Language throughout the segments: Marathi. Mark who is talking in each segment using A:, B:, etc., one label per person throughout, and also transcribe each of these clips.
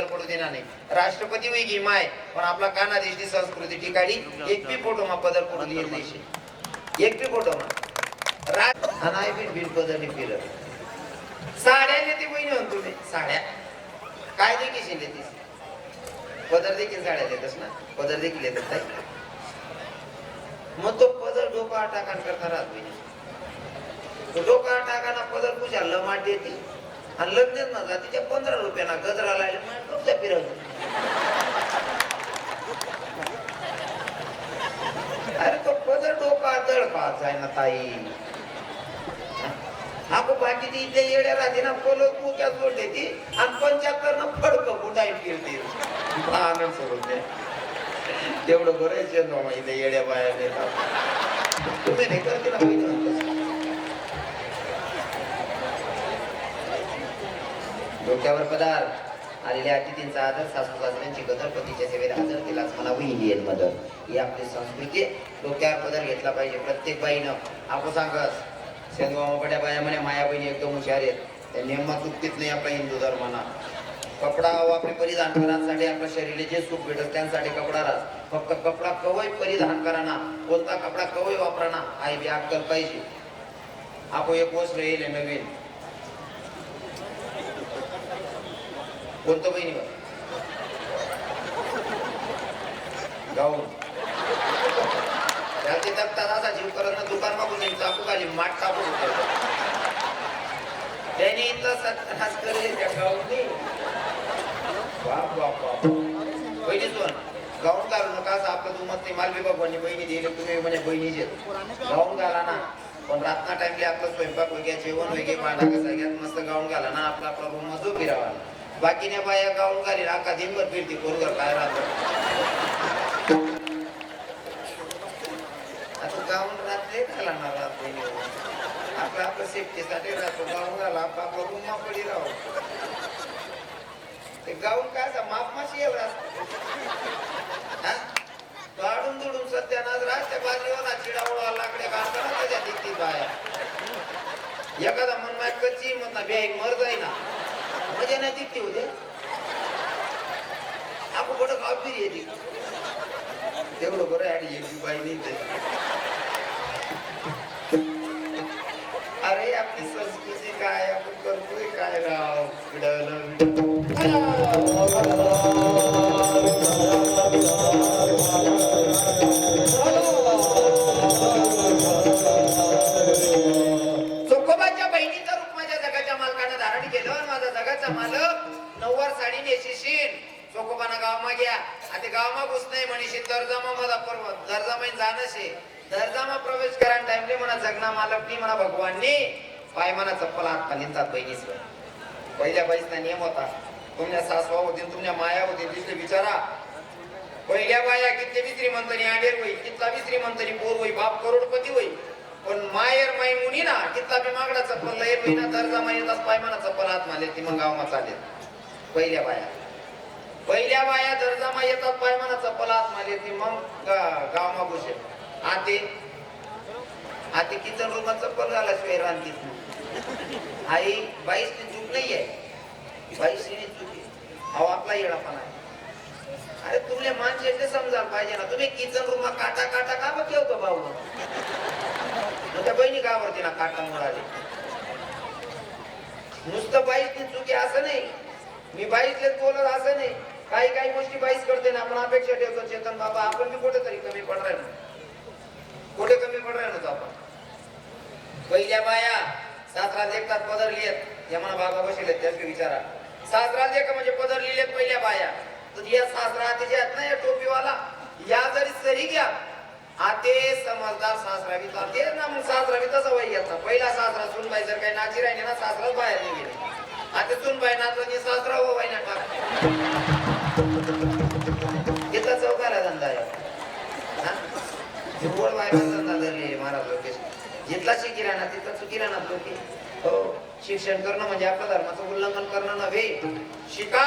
A: पडू देणार नाही. राष्ट्रपती होई घे माय पण आपला काना देशची संस्कृती ठिकाणी एक बी फोटो मा पदर पडू देत नाही. एक बी फोटो मा राज अनाय बिन पदरने फिरत साड्या नेते बहिणी म्हणतो तुम्ही साड्या काय देखील शिंदेतीस पदर देखील साड्या देतस ना पदर देखील येतात ताई. मग तो पदर डोका टाकान करता राहत बहिणी डोका टाकाना पदर पूजा लमाट देते आणि लग्नात ना जातीच्या 15 रुपयाना गजरा लायला मग डोक्या फिरवतो. अरे तो पदर डोका दळ पाच आहे ना ताई. आपण बाकीची इथे येड्या राहते ना पलक मुक्या जोडले ती आणि 75 न फडक बुटाई फिरते आनंद सोडून दे तेवढं बरेच इथे येड्या बाया देतात तुम्ही नाही करते ना बहिणी. डोक्यावर पदार आलेल्या अतिथींचा आदर सासू सासऱ्यांची गदर पतीच्या सेवेत हजर केलाच मला इंडियन मदर ही आपली संस्कृती. डोक्यावर पदर घेतला पाहिजे प्रत्येक बाईनं. आपण सांगत शेंदवामापड्या बाया म्हणे माया बहिणी एकदम हुशार आहेत त्या नियमात चुकतीच नाही आपला हिंदू धर्माना. कपडा आपले परिधान करण्यासाठी आपल्या शरीराला जे सुख भेटत त्यांसाठी कपडा राहत. फक्त कपडा कवय परिधान कराना कोणता कपडा कवय वापराना आई बी अक्कल पाहिजे. आपण एक वस्त्र येईल नवीन कोणतं बहिणीवर गाऊन त्याचे दत्तात असा जीव करत ना दुकान मागून येईल चाकू खाली माठ टाकून त्याने इथं सत्यानाश केले त्या गाऊननी. बाप बाप बाप बहिणी सोन गाऊन घालू नका असं आपलं तुमत नाही. मालवी बाबांनी बहिणी दिले तुम्ही म्हणजे बहिणीचे गाऊन घाला ना पण रातना टाइमले आपलं स्वयंपाक वगैरे जेवण वगैरे पांढरा कसा घ्या मस्त गाऊन घाला ना आपला आपला रूम मध्ये फिरावा. बाकीने बाया गाऊन घालील आका दिनभर फिरती पोरगर काय राहत आता गाऊन राहते घाला ना राहत आपलं आपलं सेफ्टीसाठी राहतो गाऊन घाला आपला आपला रूम पडी राहू. ते गाऊन काय माप माशी येईल गाडून दुडून सत्यानाश राहते बाजूला चिडावळा लाकडे घालताना त्याच्या दिसती बाया एखादा मन माय कच्ची म्हणता बॅग मर जाई ना मजा नाही दिसते होते आपण कुठं गाव फिरी येते तेवढं बरं आहे एक बाई नाही. अरे आपली संस्कृती काय आपण करतोय काय राव चोखोबाच्या बहिणीचं रूप माझ्या जगाच्या मालकानं धारण केलं. माझा जगाचा मालक नऊवार साडी नेशीशील चोखोबाना गावमा घ्या आता गावमा घुस नाही म्हणीशी दर्जामा मला पर्वत दर्जामा जाणशे दर्जामा प्रवेश करा टाइमले म्हणा जगना मालकनी म्हणा भगवाननी पाय म्हणा चप्पल हात खालीतात बहिणीसवर. पहिल्या बाईचा नियम होता तुमच्या सासवा होती तुमच्या माया होती तिथले विचारा पहिल्या बाया किती बी श्रीमंतनी आडेर होई कितला बी श्रीमंतनी पोर होई बाप करोडपती होई पण मायर माई मुनी ना कितला बी मागडा चप्पल लय होई ना दर्जा माई येतात पाय म्हणा चप्पल हात मारले ती मग गावमा चालेल. पहिल्या बाया दर्जामा येतात पाय म्हणा चप्पल हात मारले ती मग गावमा घुसे. आते किचन रूमात चप्पल घालाशिवाय रांधतीत आई बाईसनी चूक नाहीये बाईसनी चुकी अहो आपला येडापणा आहे. अरे तुमले माणसे समजायला पाहिजे ना तुम्ही किचन रूम काटा काटा का बघ ठेवतो भाऊ त्या बहिणी गावरती ना काटा मुळाले नुसतं बाईसनी चुकी असं नाही. मी बाईसलेच बोलत असं नाही काही काही गोष्टी बाईस करते ना आपण अपेक्षा ठेवतो चेतन बाबा आपण बी कुठेतरी कमी पडराय ना कुठे कमी पडराय नव्हतो आपण. पहिल्या बाया सासरा देखतात पदर लिहित या म्हणा बाबा बसले त्याच विचारा सासरा देख म्हणजे पदर लिहिलेत पहिल्या बाया तर या सासरा त्याच्यात ना या टोपीवाला या जरी सरी घ्या आते समजदार सासरा बी ते ना मग सासरा बी तसा वय घेतला. पहिला सासरा सुनबाई जर काही नाची राहिली ना सासराच बाहेर नाही गेले. आता सुनबाई नाचवानी सासरा हो बाई ना टाक तिथला चौकाला धंदा आहे गोड बायका धंदा धरले महाराज लोकेश जिथला शिकिरा ना तिथला चुकिरा ना लोके. हो शिक्षण करणं म्हणजे आपल्या धर्माचं उल्लंघन करणं नव्हे. शिका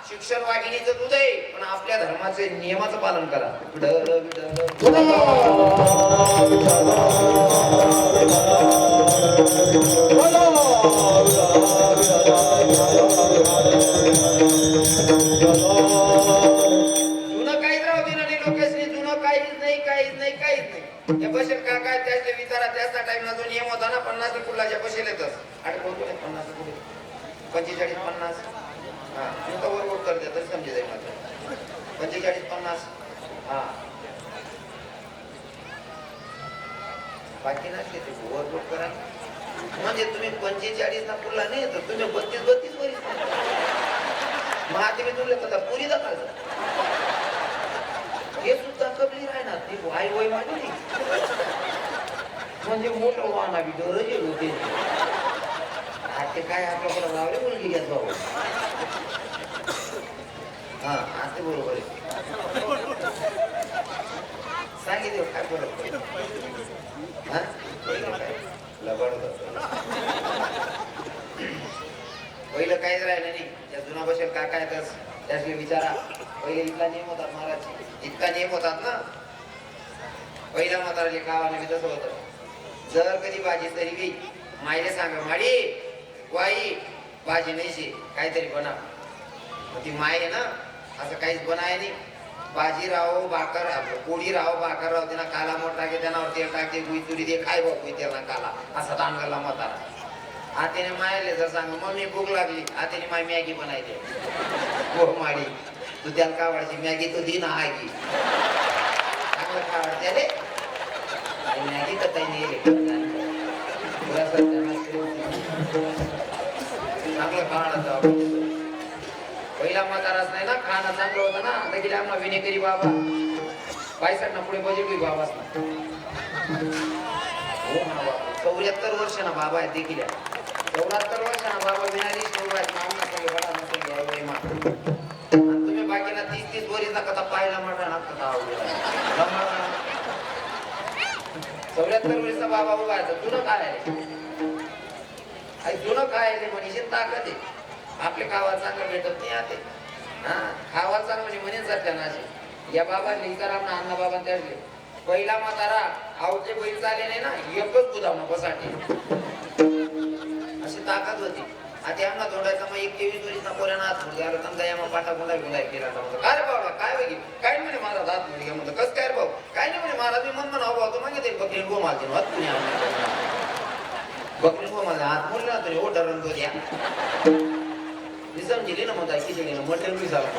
A: शिक्षण वाघिणीचं दूध आहे पण आपल्या धर्माचे नियमाचं पालन करा. काहीच नाही. हे बसेल का काय त्याचे विचारा. त्याचा टाइमला जो नियम होता ना 50 कुठलाच्या बसेल येतच. आणि बोलतो 50 कुठे 45 50. हा नुसतं वर कर द्या तर समजे जाईल माझं. 45 50. हा बाकी नसले ते ओव्हरलोड करा. म्हणजे तुम्ही 45 ना पुरला नाही तर तुम्ही 32 वरीच मग आता मी तुला पुरी दाखल हे सुद्धा कबली राहणार ती वाय वय मांडली म्हणजे मोठं वाहना बी गरज होते. ते काय आपल्याकडे लावले मुलगी घ्याच भाऊ. हा असते बरोबर आहे. सांगितलं काय बरोबर हा लबाड पहिलं काहीच राहिलं नाही. त्या जुना बसेल का काय त्यासले विचारा. पहिले इतका नियम होतात महाराज. इतका नियम होतात ना. पहिला म्हाताराले गावाने बी तसं होतं. जर कधी भाजी तरी गई मायले सांगा माडी वाई भाजी नाहीशी काहीतरी बनव. ती माय आहे ना असं काहीच बनाय नाही. भाजी राहो भाकर पोळी राहो भाकर राहो तिना काला मोठ टाके त्यानावर तेल टाकते गुई तुरी दे खाय भाऊ त्याला काला असा दांडगला म्हातारा. आतेने मायले जर सांग मम्मी भूक लागली आतेने माय मॅगी बनायते. हो माडी तू त्याला का वाढची मॅगी तो दे ना आगी चांगलं का वाटते रे मॅगी तर काही नाही चांगलं खाणं. पहिला म्हाताराच नाही ना खाणं चांगलं होतं ना. लगेच आम्हाला विनेकरी बाबा पैसा पुढे बजेट होई बाबा. हो ना बाबा 74 वर्ष ना बाबा आहे देखील. 74 वर्ष ना बाबा विनारी तुम्ही बाकीना 30 वरीच ना कथा पाहायला म्हणा ना कथा 74 वर्षाचा बाबा उभा आहे. जुनं काय आहे जुनं काय आहे मनीषी ताकद आहे. आपले खावा चांगलं भेटत नाही आते. हा खावा चांगलं म्हणजे म्हणेन सत्यानाशी. या बाबा लिंकाराम ना अण्णा बाबा त्यातले पहिला म्हातारा आवचे बैल चाले नाही ना एकच गुदाम बसाठी अशी ताकद होती. आता आमना तोंडायचा मग 21 वर्षाचा पोऱ्यानं हात मुलगा आला समजा या मग पाटा गुंडा गुंडा केला म्हणतो काय रे बाबा काय बघी काय म्हणे महाराज हात मुलगा म्हणतो कसं काय रे भाऊ काय नाही म्हणे महाराज मी मन म्हणावं भाऊ तो मागे ते बकरी गो मारते हात कुणी बकरी गो माझा हात मुलगा तरी ओ डरून तो द्या मी समजिली ना म्हणता खिचडीनं मटण बी झाला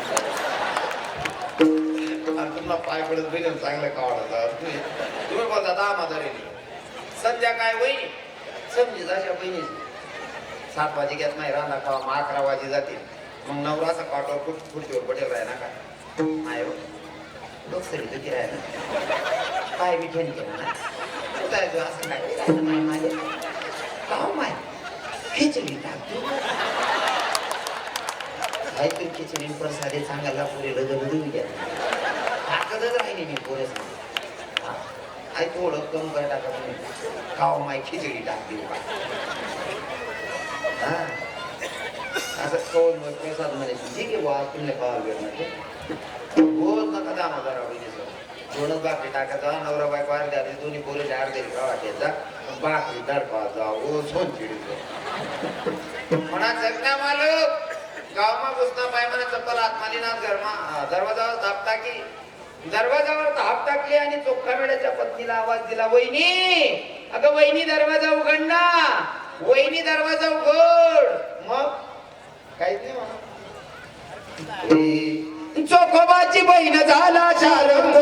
A: तुम्हाला पाय पडत बेलन चांगलं कावडा तुम्ही बोलता दहा म्हातारेली संध्याकाळ वहिनी समजी अशा बहिणी 7 वाजे घेत नाही रांधा खावा मग 11 वाजे जातील. मग नवरा असा पाठवर खुर्चीवर पटेल राह ना काय माय लोकसरी तुझी राहिला पाय मी ठेवून केला ना असं काय माय माझे का माय खिचडी टाकतो तू खिचडी प्रसादे सांगायला पुरे लग्न घ्या ताकदच राहिली मी पुरे सांग आई थोडं कम कर टाका खाव माय खिचडी टाकते असं कौन प्रसाद म्हणायची ठीक आहे वा तुमने पावा वेळ म्हणजे रोज नका दामा जरा बहिणीचं दोनच बाकरी टाकायचा नवरा बायको अर्ध्या दोन्ही पोरे अर्धे वाटायचा बाकरी दडपा जा ओ सोन चिडीचं म्हणा जगना मालक गावमा घुसना पाय म्हणा चप्पल आत्मालीनाथ घरमा दरवाजावर धाप टाकी दरवाजावर धाप टाकली आणि चोखा वेळेच्या पत्नीला आवाज दिला वहिनी अगं वहिनी दरवाजा उघड ना वहिनी दरवाजा उघड. मग काहीच नाही म्हणा चोखोबाची बहीण झाला शारंग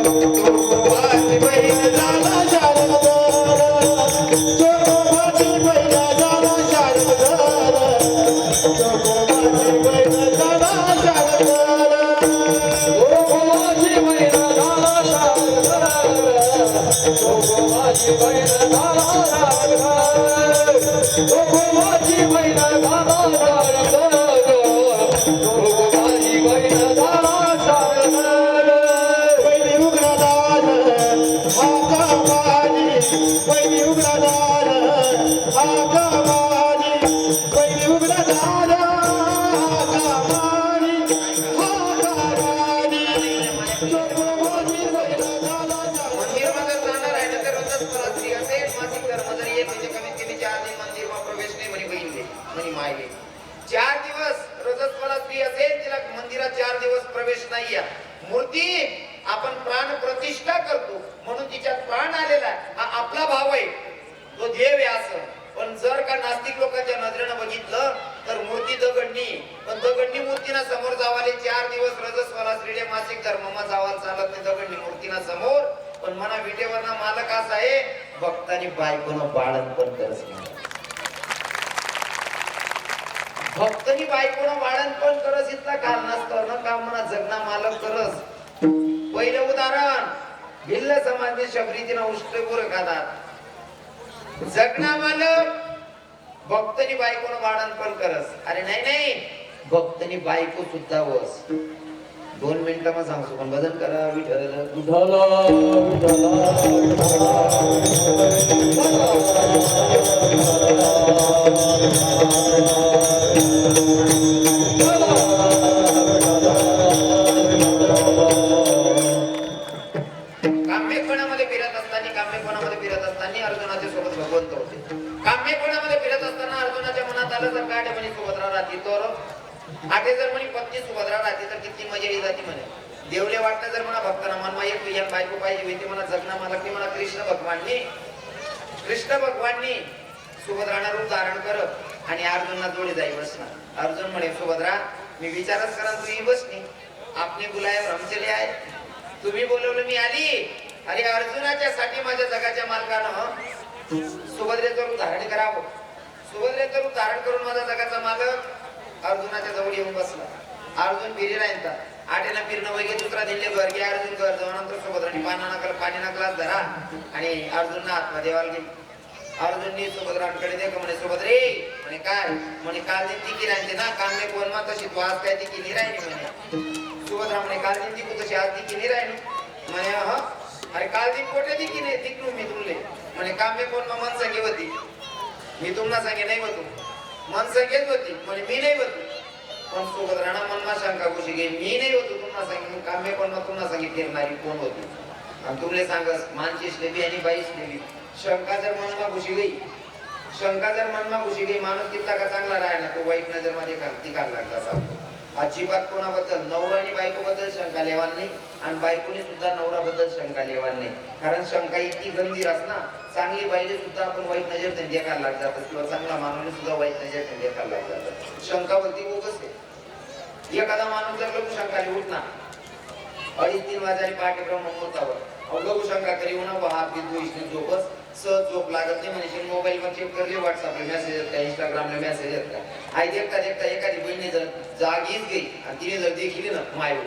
A: चोखोबाची बहीण झाला शारंग चोखोबाची बहीण झाला शारंग चोखोबाची बहीण झाला शारंग चोखोबाची बहीण झाला शारंग चोखोबाची बहीण झाला शारंग चोखोबाची बहीण झाला शारंग चोखोबाची बहीण झाला शारंग पहिली उघडादार हाका माझी पहिली उघडादार हाका माझी पहिली उघडादार हाका माझी हाका माझी चोखोबाची बहीण झाला मंदिरमध्ये जाणार आहे ना तर रोजच रात्री असेल मासिक धर्म जर येत म्हणजे कमीत कमी 4 दिन मंदिरमा प्रवेश नाही म्हणे बहीणले म्हणे मायले 4 दिवस रजस्वला स्त्री असेल तिला मंदिरात 4 दिवस प्रवेश नाहीये. मूर्ती आपण प्राण प्रतिष्ठा करतो म्हणून तिच्यात प्राण आलेला आहे. हा आपला भाव आहे, तो देव आहे असं. पण जर का नास्तिक लोकांच्या नजरेनं बघितलं तर मूर्ती दगडणी, पण दगडणी मूर्तीना समोर जावाले 4 दिवस रजस्वाला श्रीडे मासिक धर्ममा जावाल चालत नाही दगडणी मूर्तीना समोर. पण मना विटेवरना मालक असा आहे, भक्तांनी बायकोनं बाळण पण करस भक्तनी बायकोनं बाळण पण करस इतका कारणास्तव न काम म्हणा जगना मालक करस. पहिलं उदाहरण भिल्ल समाजने शबरीतीनं उष्टपुर खातात. जगना मालक भक्तनी बायकोनं बाळण पण करस. अरे नाही नाही, भक्तनी बायको सुद्धा वस. 2 मिनिटं मग सांगतो पण भजन करा विठ्ठल विठ्ठल काम्यपणामध्ये फिरत असताना अर्जुनाच्या सोबत भगवंत होते. काम्यपणामध्ये फिरत असताना अर्जुनाच्या मनात आलं जर काय म्हणे सुभद्रा राहती तर आठे जर म्हणे पत्नी सुभद्रा राहती तर किती मजा येईल जाती म्हणे. देवले वाटतं जर म्हणा भक्तांना मनमा एक तुझ्या बायको पाहिजे होती म्हणा जगना मला की म्हणा कृष्ण भगवाननी सुभद्राना रूप धारण करत आणि अर्जुनला जोडी जाई बसणार. अर्जुन म्हणे सुभद्रा मी विचारच करा तू ही बसनी आपने बुलाया हम चले आए, तुम्ही बोलवलं मी आली. अरे अर्जुनाच्या साठी माझ्या जगाच्या मालकानं सुभद्रेचं रूप धारण करावं. सुभद्रेचं रूप धारण करून माझा जगाचा मालक अर्जुनाच्या जवळ येऊन बसला. अर्जुन फिरी राहिला आठेना फिरणं वगैरे दुसरा दिल्ले घर घ्या अर्जुन घर जाऊनंतर सुभद्राने पाण्याना ग्लास धरा आणि अर्जुनना आत्मदेवाला गेली. अर्जुननी सुभद्रांकडे दे म्हणे सुभद्रे म्हणे काय म्हणे काल दिन ती राहिली ना काल मी कोण मा तशी तू आज काय ती केली राहिली म्हणे. सुभद्रा म्हणे काल दिन ती तशी आज ती केली राहिली म्हणे. हा अरे काल दिन कोठे ती की नाही तिकडून मी तुमले म्हणे काम मी कोण मन संगे होती मी तुम्हाला सांगे नाही होतो मन संगेच होती म्हणे मी नाही होतो. पण सुभद्राना मनमा शंका घुशी गई मी नाही होतो तुम्हाला सांगे काम मी कोण तुम्हाला सांगे फिरणारी कोण होती आणि तुमले सांगस मानची श्लेबी आणि बाई श्लेबी. शंका जर मनमा घुशी गई माणूस कितला का चांगला राहिला तो वाईट नजर मध्ये ती लागला सांगतो. अजिबात कोणाबद्दल नवरा आणि बायकोबद्दल शंका लेवान नाही आणि बायकोने सुद्धा नवराबद्दल शंका लेवान नाही. कारण शंका इतकी गंभीर असना चांगली बाईले सुद्धा आपण वाईट नजर त्यांनी देखायला लागतात किंवा चांगला मानवाने सुद्धा वाईट नजर त्यांनी देखायला लागतात. शंका बोलती बोगस आहे. एखादा माणूस जर लघु शंकाने उठणार 2:30-3 वाजता पहाटे ब्रह्ममुहूर्तावर लघु शंका करी होणार हा विद्वेषी झोपस सहज झोप लागत नाही म्हणजे मोबाईलवर चेक करले व्हॉट्सअपला मेसेज येत का इंस्टाग्रामला मेसेज येत का आई देखता एखादी बहिणी जर जागीच गई आणि तिने जर देखील ना मायू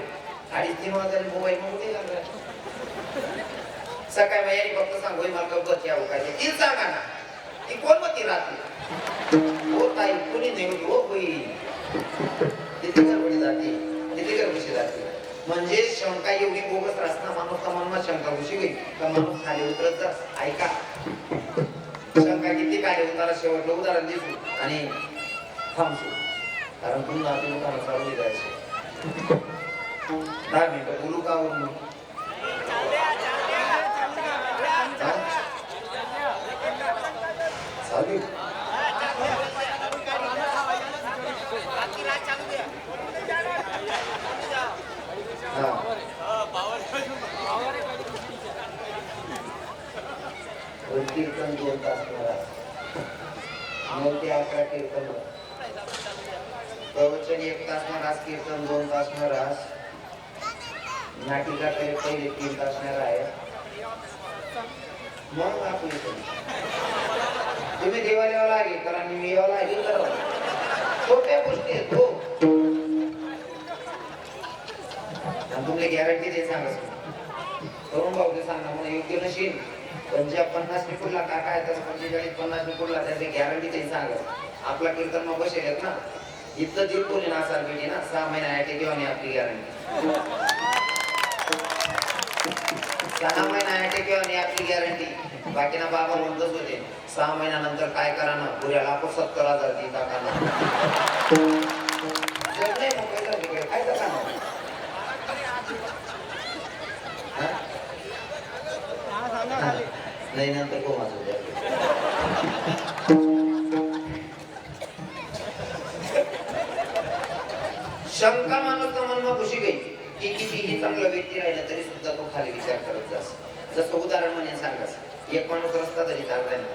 A: 2:30-3 वाजता मोबाईल मग लागला सकाळी माझ्याने फक्त सांगू मला कब्बत यावं काय ती सांगा ना ती कोण मग ती राहते हो ताई कोणी नाही होती हो बाई तिथे गडबडी जाते म्हणजे शंका एवढी बोगस असता माणूस मनमा शंका घुशी गई का माणूस खाली उतरत जा. ऐका शंका किती खाली उतारा शेवटलं उदाहरण दिसू आणि थांबतो कारण पुन्हा ते लोकांना चालू जायचं 10 मिनिटं बोलू का चालू कीर्तन 2 तास 9 ते 11 कीर्तन प्रवचन 1 तास रास कीर्तन 2 तास रास नाटिका तरी पहिले 3 तास आहे मग आपली तुम्ही देवाला यावं लागेल कारण मी यावं लागेल छोट्या गोष्टी आहेत हो तुमले गॅरंटी दे सांगस करून भाऊ ते सांगा मला योग्य नशील पण ज्या 50 निकुडला काका आहे तर 45-50 निकुडला त्याची गॅरंटी ते सांगस आपला कीर्तन मग बसेल आहेत ना इथलं दिल कोणी ना असाल भेटी ना 6 महिना आहे किंवा नाही आपली गॅरंटी 6 महिना आहे किंवा नाही आपली गॅरंटी बाकी ना बाबा म्हणतच होते 6 महिन्यानंतर काय करा ना पुऱ्याला 70,000 दी टाका नाही मग पैसा तिकडे काय टाका ना नाही नंतर को माझं शंका माणूस मनमा घुशी गई की कितीही चांगला व्यक्ती राहिला तरी सुद्धा तो खाली विचार करत जास. जसं उदाहरण म्हणून सांगास, एक माणूस रस्ता जरी चालताय ना,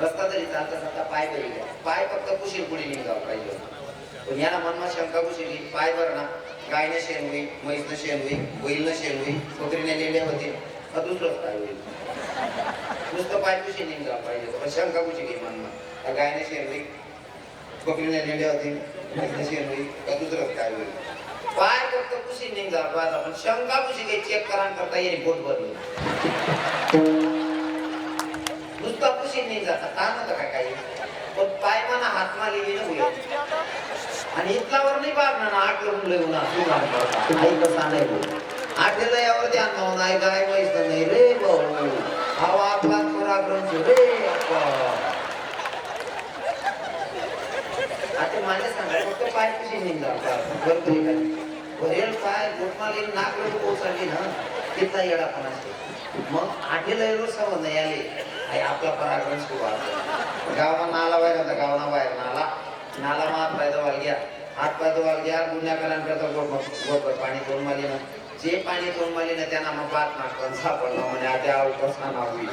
A: रस्ता जरी चालता चालता पाय बरी गेला, पाय फक्त कुशील पुढे निघाला पाहिजे. पण याला मनमा शंका कुशीली, पाय बर ना गायनं शेण होईल, म्हैसनं शेण होईल, बैलनं शेण होईल, बकरीने लेल्या होतील, का दुसरंच काय होईल. नुसतं पाय कुशी निघाला पाहिजे, पण शंका कुशीली मनमा गायनं शेण होईल, बकरीने लेल्या होतील, म्हैसनं शेण होईल, का दुसरंच काय होईल. पाय फक्त कुशी निघाला पाहिजे, पण शंका कुशी काही चेक करा करता येईल बोट भरली. नुसता कुशी नाही जाता का नव्हतं काय काही, पण पाय मना हातमा लिहिली न होईल. आणि इतलावर नाही बागणार ना, आठ लोक लिहून आई कसा नाही बोल आठला यावर ध्यान लावून आहे काय माहित नाही रे भाऊ, हवा आपला पराक्रम रे अप्पा. आता माझ्या सांगा फक्त पाय कशी निघाला भरेल पाय गोटमाली नाक लोक पोचली ना तिथला येडापणा. मग आठीला एवढं समज नाही आले आपला पराक्रम सुरू आहे. गावाला नाला बाहेर होता, गावाला बाहेर नाला हात पाय धुवायला घ्या, हात पाय धुवायला घ्या, गुन्ह्याकरांकरता गोटभर पाणी दोन माली ना, जे पाणी दोन माली ना त्यांना मग बात नाटकन सापडलं म्हणे आता अवकाशा नावी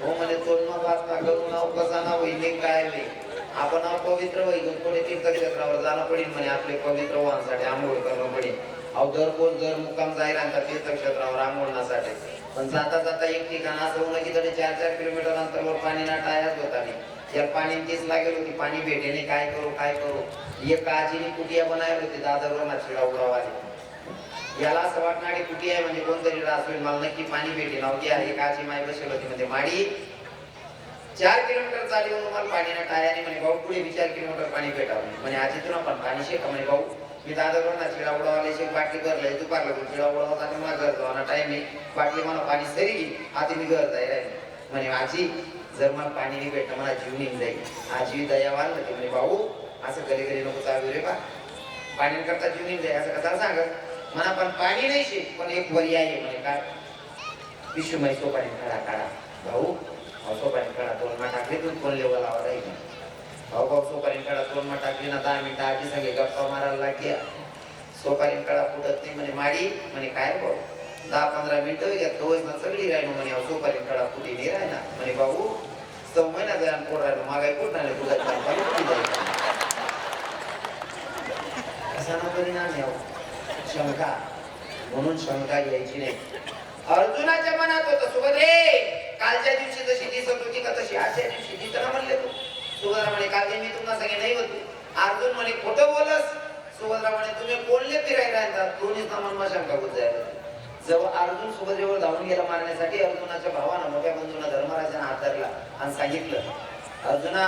A: हो म्हणे तोंड बात ना करून अवकाशा ना होईल काय नाही. आपण अपवित्र होईल कोणी तीर्थक्षेत्रावर जाणं पडेल म्हणे, आपले पवित्र व्हासाठी आंघोळ करणं पडेल. दर मुक्काम जाईल आणि तीर्थक्षेत्रावर आंघोळण्यासाठी. पण जाता जाता एक ठिकाण असं होणं की 4-4 किलोमीटर अंतरावर पाणी ना टाळ्याच होता नाही. या पाणी तीच लागेल होती, पाणी भेटेने काय करू. एक काजीने कुटिया बनायला होती दादरवर चिडा उडावाली. याला असं वाटणार की कुटिया म्हणजे कोणतरी रास होईल, मला नक्की पाणी भेटेल. अवघी एक काजी माय बसेल होती म्हणजे माडी 4 किलोमीटर चालली म्हणून मला पाणी ना टाळ्याने म्हणे भाऊ पुढे 4 किलोमीटर पाणी भेटावं म्हणे. आजी तुला पण पाणी शेका म्हणे भाऊ, मी दादावर ना चिडा उडवायला शेक बाटली भरलाय दुपारला चिडा उडवता मला घर जाऊ ना टाइम नाही, बाटली मला पाणी सरी गेली आता मी घर जायला म्हणे. आजी जर मला पाणी नाही भेटलं मला जीव निघून जाईल. आजी दयावान होती म्हणे भाऊ असं घरी नको चालू रे बा, पाणी करता जीव निघून जाईल असं कसा सांगत म्हणा. पण पाणी नाही शेक पण एक पर्याय आहे म्हणे. काय विश्वमय सोपाणी काढा भाऊ, सोपाणी काढा 2 मा टाकले तू कोण लेवल लावा राहील भाऊ सोपारी काढा 2 मा टाकली ना 10 मिनिटं आधी सगळे गप्पा मारायला लागल्या. सोपारी काढा फुटत नाही म्हणे माडी म्हणे काय भाऊ 10-15 मिनिटं घ्या तोच ना सगळी राहिलो म्हणे. सोपारी काढा फुटी नाही राहिना म्हणे भाऊ 6 महिना जाय पोट राहिलो मागाय पोट नाही तुझा असा ना परिणाम याव शंका. म्हणून शंका घ्यायची नाही. अर्जुनाच्या मनात होतं सुभद्रे कालच्या दिवशी जशी दिसत होती का तशी आजच्या दिवशी दिसत म्हणले तू. सुभद्रा म्हणे काल मी तुम्हाला सांगे नाही होती. अर्जुन म्हणे खोटं बोलस. सुभद्रा म्हणे तुम्ही कोणले फिरायला राहतात. दोन्ही मनमा शंका होत जायला. जेव्हा अर्जुन सुभद्रेवर धावून गेला मारण्यासाठी अर्जुनाच्या भावानं मोठ्या बंधूंना धर्मराजांना हात धरला आणि सांगितलं अर्जुना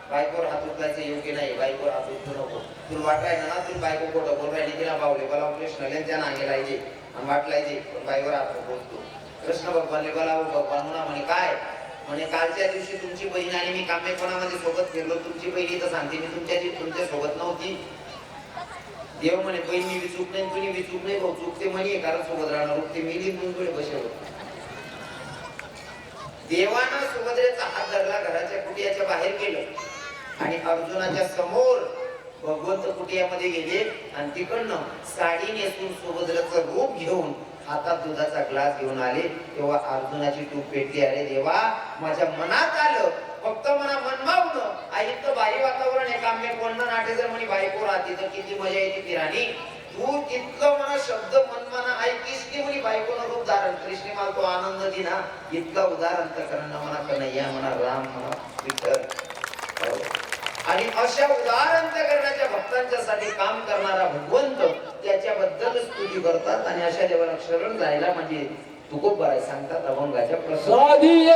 A: बायकोवर हात उचलायचं योग्य नाही, बायकोवर हात उचलू नको. तुला वाटायला ना तुला बायको खोटं बोल राहिली तिला बावले मला कृष्ण त्यांना गेलायचे आणि वाटलायचे पण बाईवर हात बोलतो. कृष्ण भगवानले बोलावं भगवान म्हणा म्हणे काय म्हणे कालच्या दिवशी तुमची बहीण आणि मी कामेपणामध्ये सोबत फिरलो. तुमची बहिणी तर सांगते मी तुमच्या सोबत नव्हती. देव म्हणे बहीण मी विचूक नाही तुम्ही विचूक नाही भाऊ चुकते म्हणे कारण सोबत राहणार ते मिली तुमकडे बसेल. देवानं सुभद्रेचा हात धरला, घराच्या कुटियाच्या बाहेर गेलं आणि अर्जुनाच्या समोर भगवंत कुटियामध्ये गेले आणि तिकडनं साडी नेसून सुभद्रेचं रूप घेऊन हातात दुधाचा ग्लास घेऊन आले. तेव्हा अर्जुनाची टूप पेटली. अरे देवा माझ्या मनात आलं फक्त मला मनमावलं आईचं भारी वातावरण आहे काम्य कोणनं नाटे जर म्हणे बायको राहते तर किती मजा येते फिराणी. तू तितकं म्हणा शब्द मनमाना ऐकीस की म्हणे बायकोनं रूप धारण कृष्ण मला तो आनंद दिना इतका उदाहरण करणं म्हणा कन्हैया म्हणा राम म्हणा विठ्ठल. आणि अशा उदाहरणकरणाच्या भक्तांच्यासाठी काम करणारा भगवंत त्याच्याबद्दल स्तुती करतात आणि अशा देवाला शरण जायला म्हणजे तुकोबाराय सांगतात अभंगाच्या प्रसंगी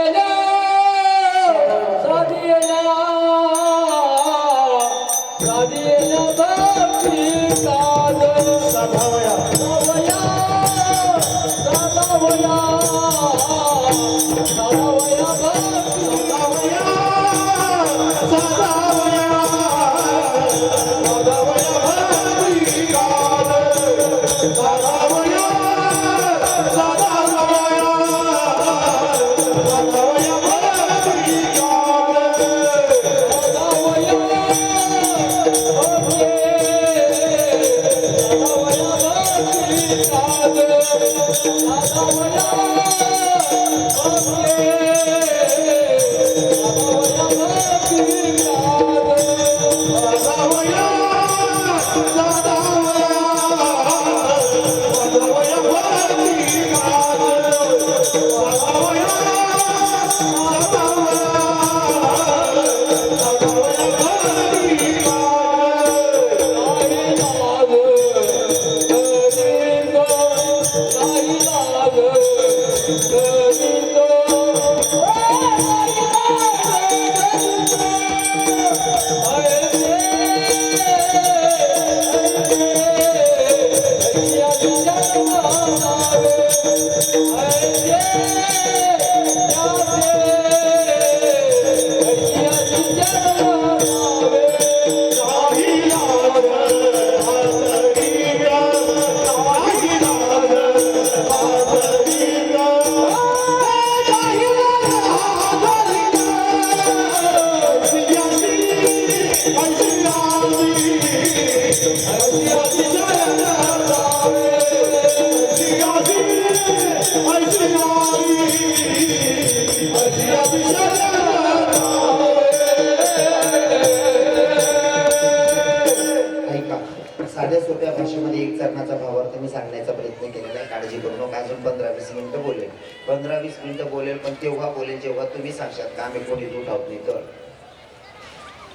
A: साध्या सोप्या भाषेमध्ये एक चरणाचा भावार्थ मी सांगण्याचा प्रयत्न केलेला आहे. काळजी करू नका. अजून 15-20 मिनिटं बोलेल. 15-20 मिनिटं बोलेल, पण तेव्हा बोलेल जेव्हा तुम्ही सांगशाल का आम्ही कोणी उठावत नाही तर.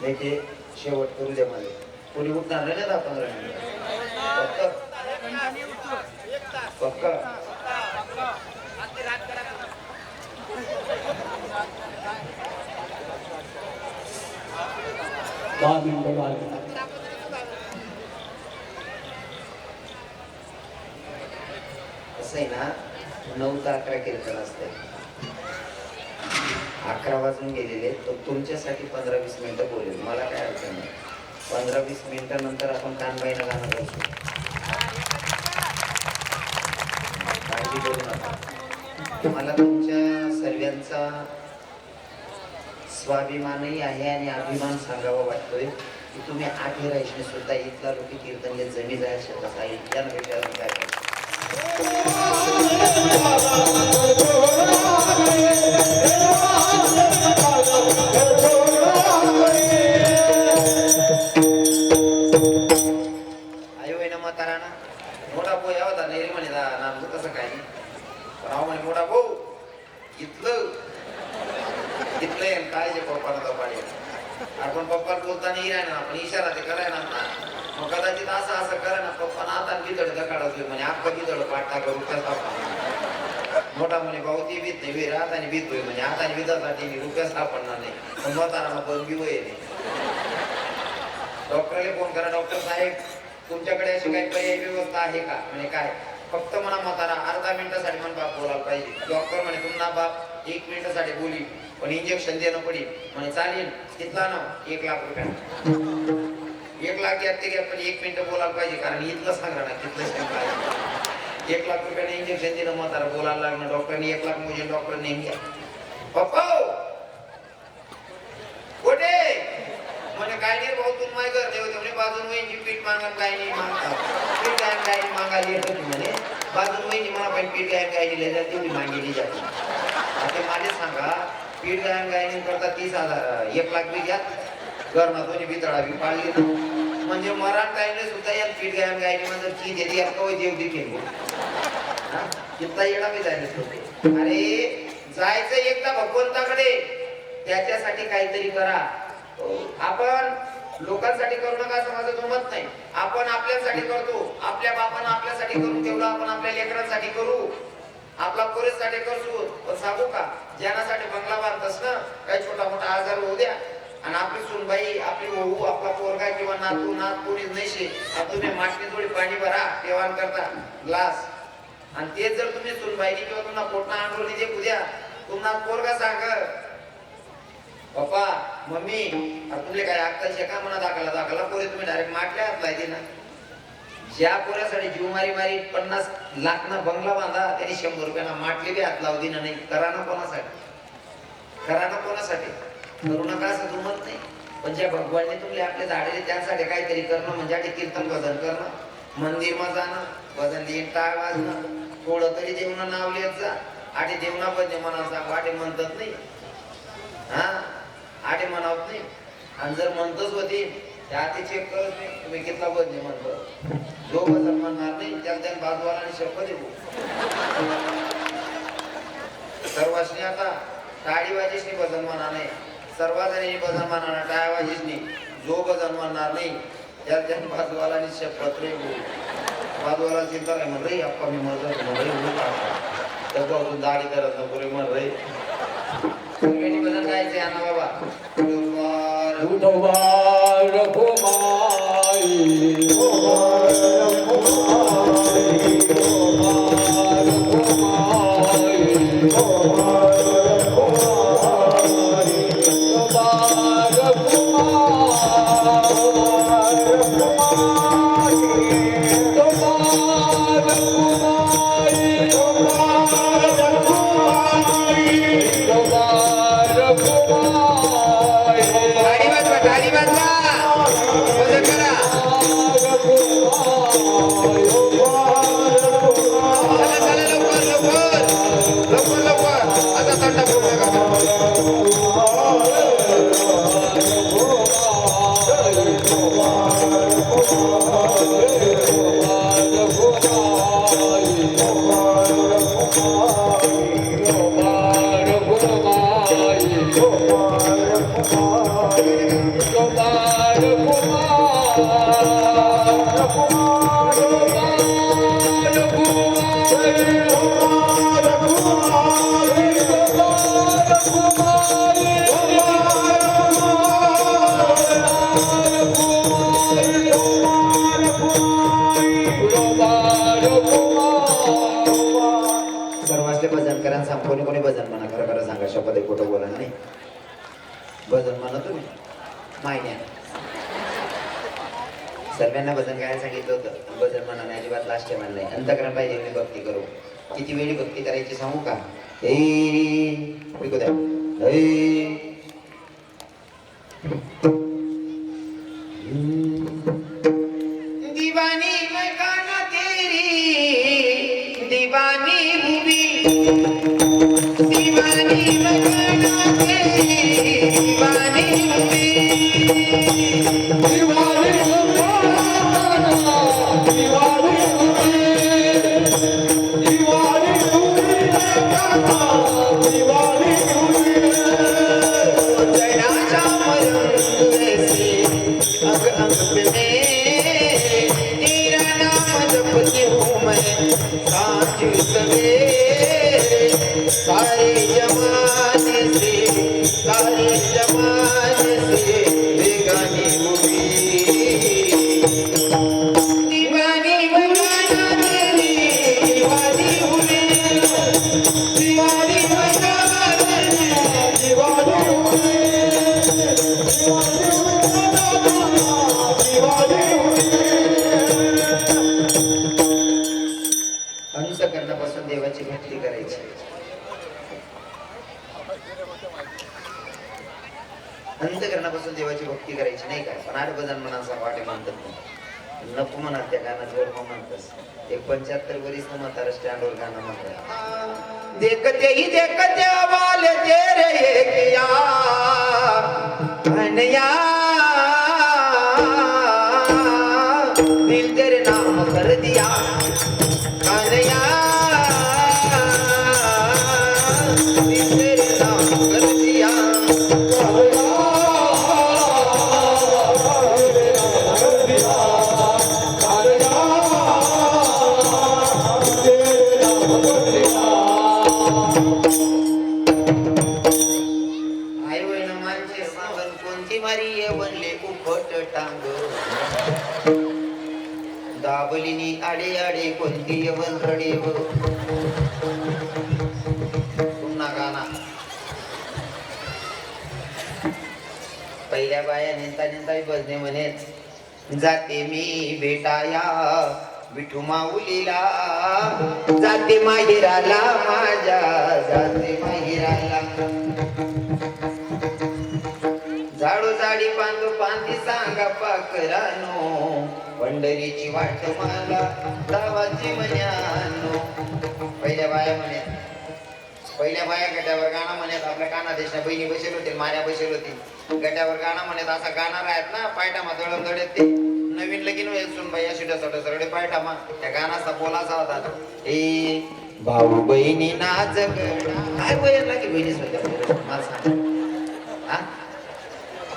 A: नाही ते शेवट करू द्या मला. कोणी उठणार नाही ना 15 मिनिटं. पक्का
B: 10 मिनिटं लागली.
A: असं आहे ना, 9 ते 11 कीर्तन असते. 11 वाजून गेलेले तर तुमच्यासाठी 15-20 मिनिटं बोलेल. मला काय अडचण नाही. 15-20 मिनिटं नंतर आपण कानबाईनं गाणं गायचो. काळजी करू नका. मला तुमच्या सर्वांचा स्वाभिमानही आहे आणि अभिमान सांगावा वाटतोय की तुम्ही आठेराईशने सुद्धा इथला लोक कीर्तनले जमी जायचे तसा इतक्या विचारून काय आयो आहे ना म्हाताराना मोठा भाऊ या होता नाही रे म्हणे नामचं तसं काही राव म्हणे मोठा भाऊ इथलं काय जे पप्पाला पाडी आपण पप्पा बोलताना येणार ना आपण इशारा ते करायला ना मग कदाचित असं करा ना पप्पा आता बिदड काढवतोय म्हणे अख्खा बिदड पाठ टाका रुपयाच मोठा म्हणे भाऊ ती भीत नाही वीर हाताने भीतोय म्हणजे हाताने भीतासाठी मी रुपयाच सापडणार नाही पण म्हातारा पण बी वय डॉक्टरला फोन करा डॉक्टर साहेब तुमच्याकडे अशी काही पर्यायी व्यवस्था आहे का म्हणे काय फक्त म्हणा म्हातारा अर्धा मिनिटासाठी म्हणून बाप बोलायला पाहिजे डॉक्टर म्हणे तुम्हाला बाप 1 मिनिटासाठी बोली पण इंजेक्शन देणं पडेल म्हणे चालेल तिथला ना 1 लाख रुपया 1 लाख घ्या ते घ्या पण 1 मिनिट बोलायला पाहिजे कारण इथलं सांगा ना तिथलं 1 लाख रुपयाने इंजेक्शन देणं म्हातारा बोलायला लागणं डॉक्टरने 1 लाख म्हणजे डॉक्टर नेम घ्या पप्पा कुठे म्हणे काय नाही भाऊ तुम्ही माय घर देव म्हणे बाजून वहिनी पीठ मागून काय नाही मागतात पीठ गायन काय मागायला येत होती म्हणे बाजून वहिनी मला पण पीठ गायन काय दिले तेवढी मागेली जाते आता माझे सांगा पीठ गायन गायनी करता 30,000 1 लाख बी घ्या घरमा दोन्ही बितळा बी पाळली म्हणजे मराठ गायने सुद्धा या पीठ गायन गायनी म्हणजे की देते या कवय देव देखील कितना येडा बी जायला होते अरे जायचं एकदा भगवंताकडे त्याच्यासाठी काहीतरी करा आपण लोकांसाठी करू नका असं माझं जमत नाही आपण आपल्यासाठी करतो आपल्या बापानं आपल्यासाठी करून ठेवलं आपण आपल्या लेकरांसाठी करू आपला पोरीसाठी करतो पण सांगू का ज्यासाठी बंगला बांधतस ना काही छोटा मोठा आजार होऊ द्या आणि आपली सुनबाई आपली वहू आपला पोरगा किंवा नातू नात कोणीच नाही तुम्ही माटणी थोडी पाणी भरा देवाण करता ग्लास आणि तेच जर तुम्ही सुनबाईनी किंवा तुम्हाला पोटना अंडोली दे उद्या तुम्हाला पोरगा सांग पप्पा मम्मी तुमले काय अक्कल का म्हणा दाखला पोरे तुम्ही डायरेक्ट माटल्या हातलाय ना ज्या पोऱ्यासाठी जीव मारी 50 लाख ना बंगला बांधा त्यांनी 100 रुपयाना माटले बी हात लावू दिना नाही करा ना कोणासाठी करू नका असं जमत नाही पण ज्या भगवानने तुमले आपले झाडले त्यांसाठी काहीतरी करणं म्हणजे कीर्तन भजन करणं मंदिर मध्ये जाणं भजन लिहिण टाळ वाजणं थोडं तरी देवना नाव लिहायचं जा. आठे देवना पण मनाचा आठे म्हणतात नाही. हा आठे म्हणावत नाही. आणि जर म्हणतच होती त्या आधी चेक करत नाही तुम्ही कितला बदले म्हणतो. जो बदल म्हणणार नाही त्याला बाजूवाला आणि शपथ देऊ. सर्वांनी आता टाळी वाजेशनी बदल म्हणा नाही. सर्वजणी बदल म्हणा टाळ्या वाजेशनी. जो बदल म्हणणार नाही त्याला बाजूवाला आणि शपथ रे बाजूवाला चिंता काय म्हण रे अप्पा मी म्हणतो दाढी करत नको रे म्हण रे. सगळ्यांनी बदल गायचे ना बाबा. कोणी कोणी भजन म्हणा खरं खरं सांगा शपथ आहे खोटं बोला नाही. भजन म्हणा तुम्ही मायन्या सर्वांना भजन गायला सांगितलं होतं. भजन म्हणा नाही अजिबात लास्ट म्हणलं नाही. अंतकरण पाहिजे मी भक्ती करू. किती वेळी भक्ती करायची सांगू का. दीवानी मैं गाना तेरी दीवानी भूमि दीवानी मैं गाना तेरी दीवानी भूमि दीवानी सारे जमाने से बेगानी हुई दीवानी बनाना तेरी दीवानी हुई दीवानी बनाना तेरी दीवानी हुई दीवानी हुई. अंतःकरणापासून देवाची भक्ती करायची. अंतःकरणापासून देवाची भक्ती करायची नाही काय. पण आठ भजन मनाचा वाटे म्हणतात नाही. नको म्हणत त्या गाण्यात वर म्हणतस. एक 75 वरीस न म्हातारा स्टँडवर गाणं म्हणतात. देखते ही देखते वाले तेरे एक या अनया दिल तेरे नाम कर दिया अनया दिल तेरे नाम कर दिया. दाबलिनी आडे आडे कोणती यवन रडेव. पुन्हा गाणा. पहिल्या बाया नेता नेता भजने म्हणेत. जाते मी भेटाया विठू माऊलीला जाते माहिराला माझ्या जाते माहिराला. झाडू झाडी पांदू पांदी सांगा पाकरानो पंढरीची वाट मला दावाची मन्यानो पहिल्या बाया गट्यावर गाणं म्हणत आपल्या काना देशा बहिणी बसेल होते माऱ्या बसेल होती गट्यावर गाणं म्हणत असा गाणार आहेत ना पायटामा दळण दळत ते नवीन लगीन व्हायसून बाई अशी सरडे पायटामा त्या गाण्याचा बोलाचा होता ए भाऊ बहिणी नाच काय वयन लागे बहिणी सुद्धा मला सांग हा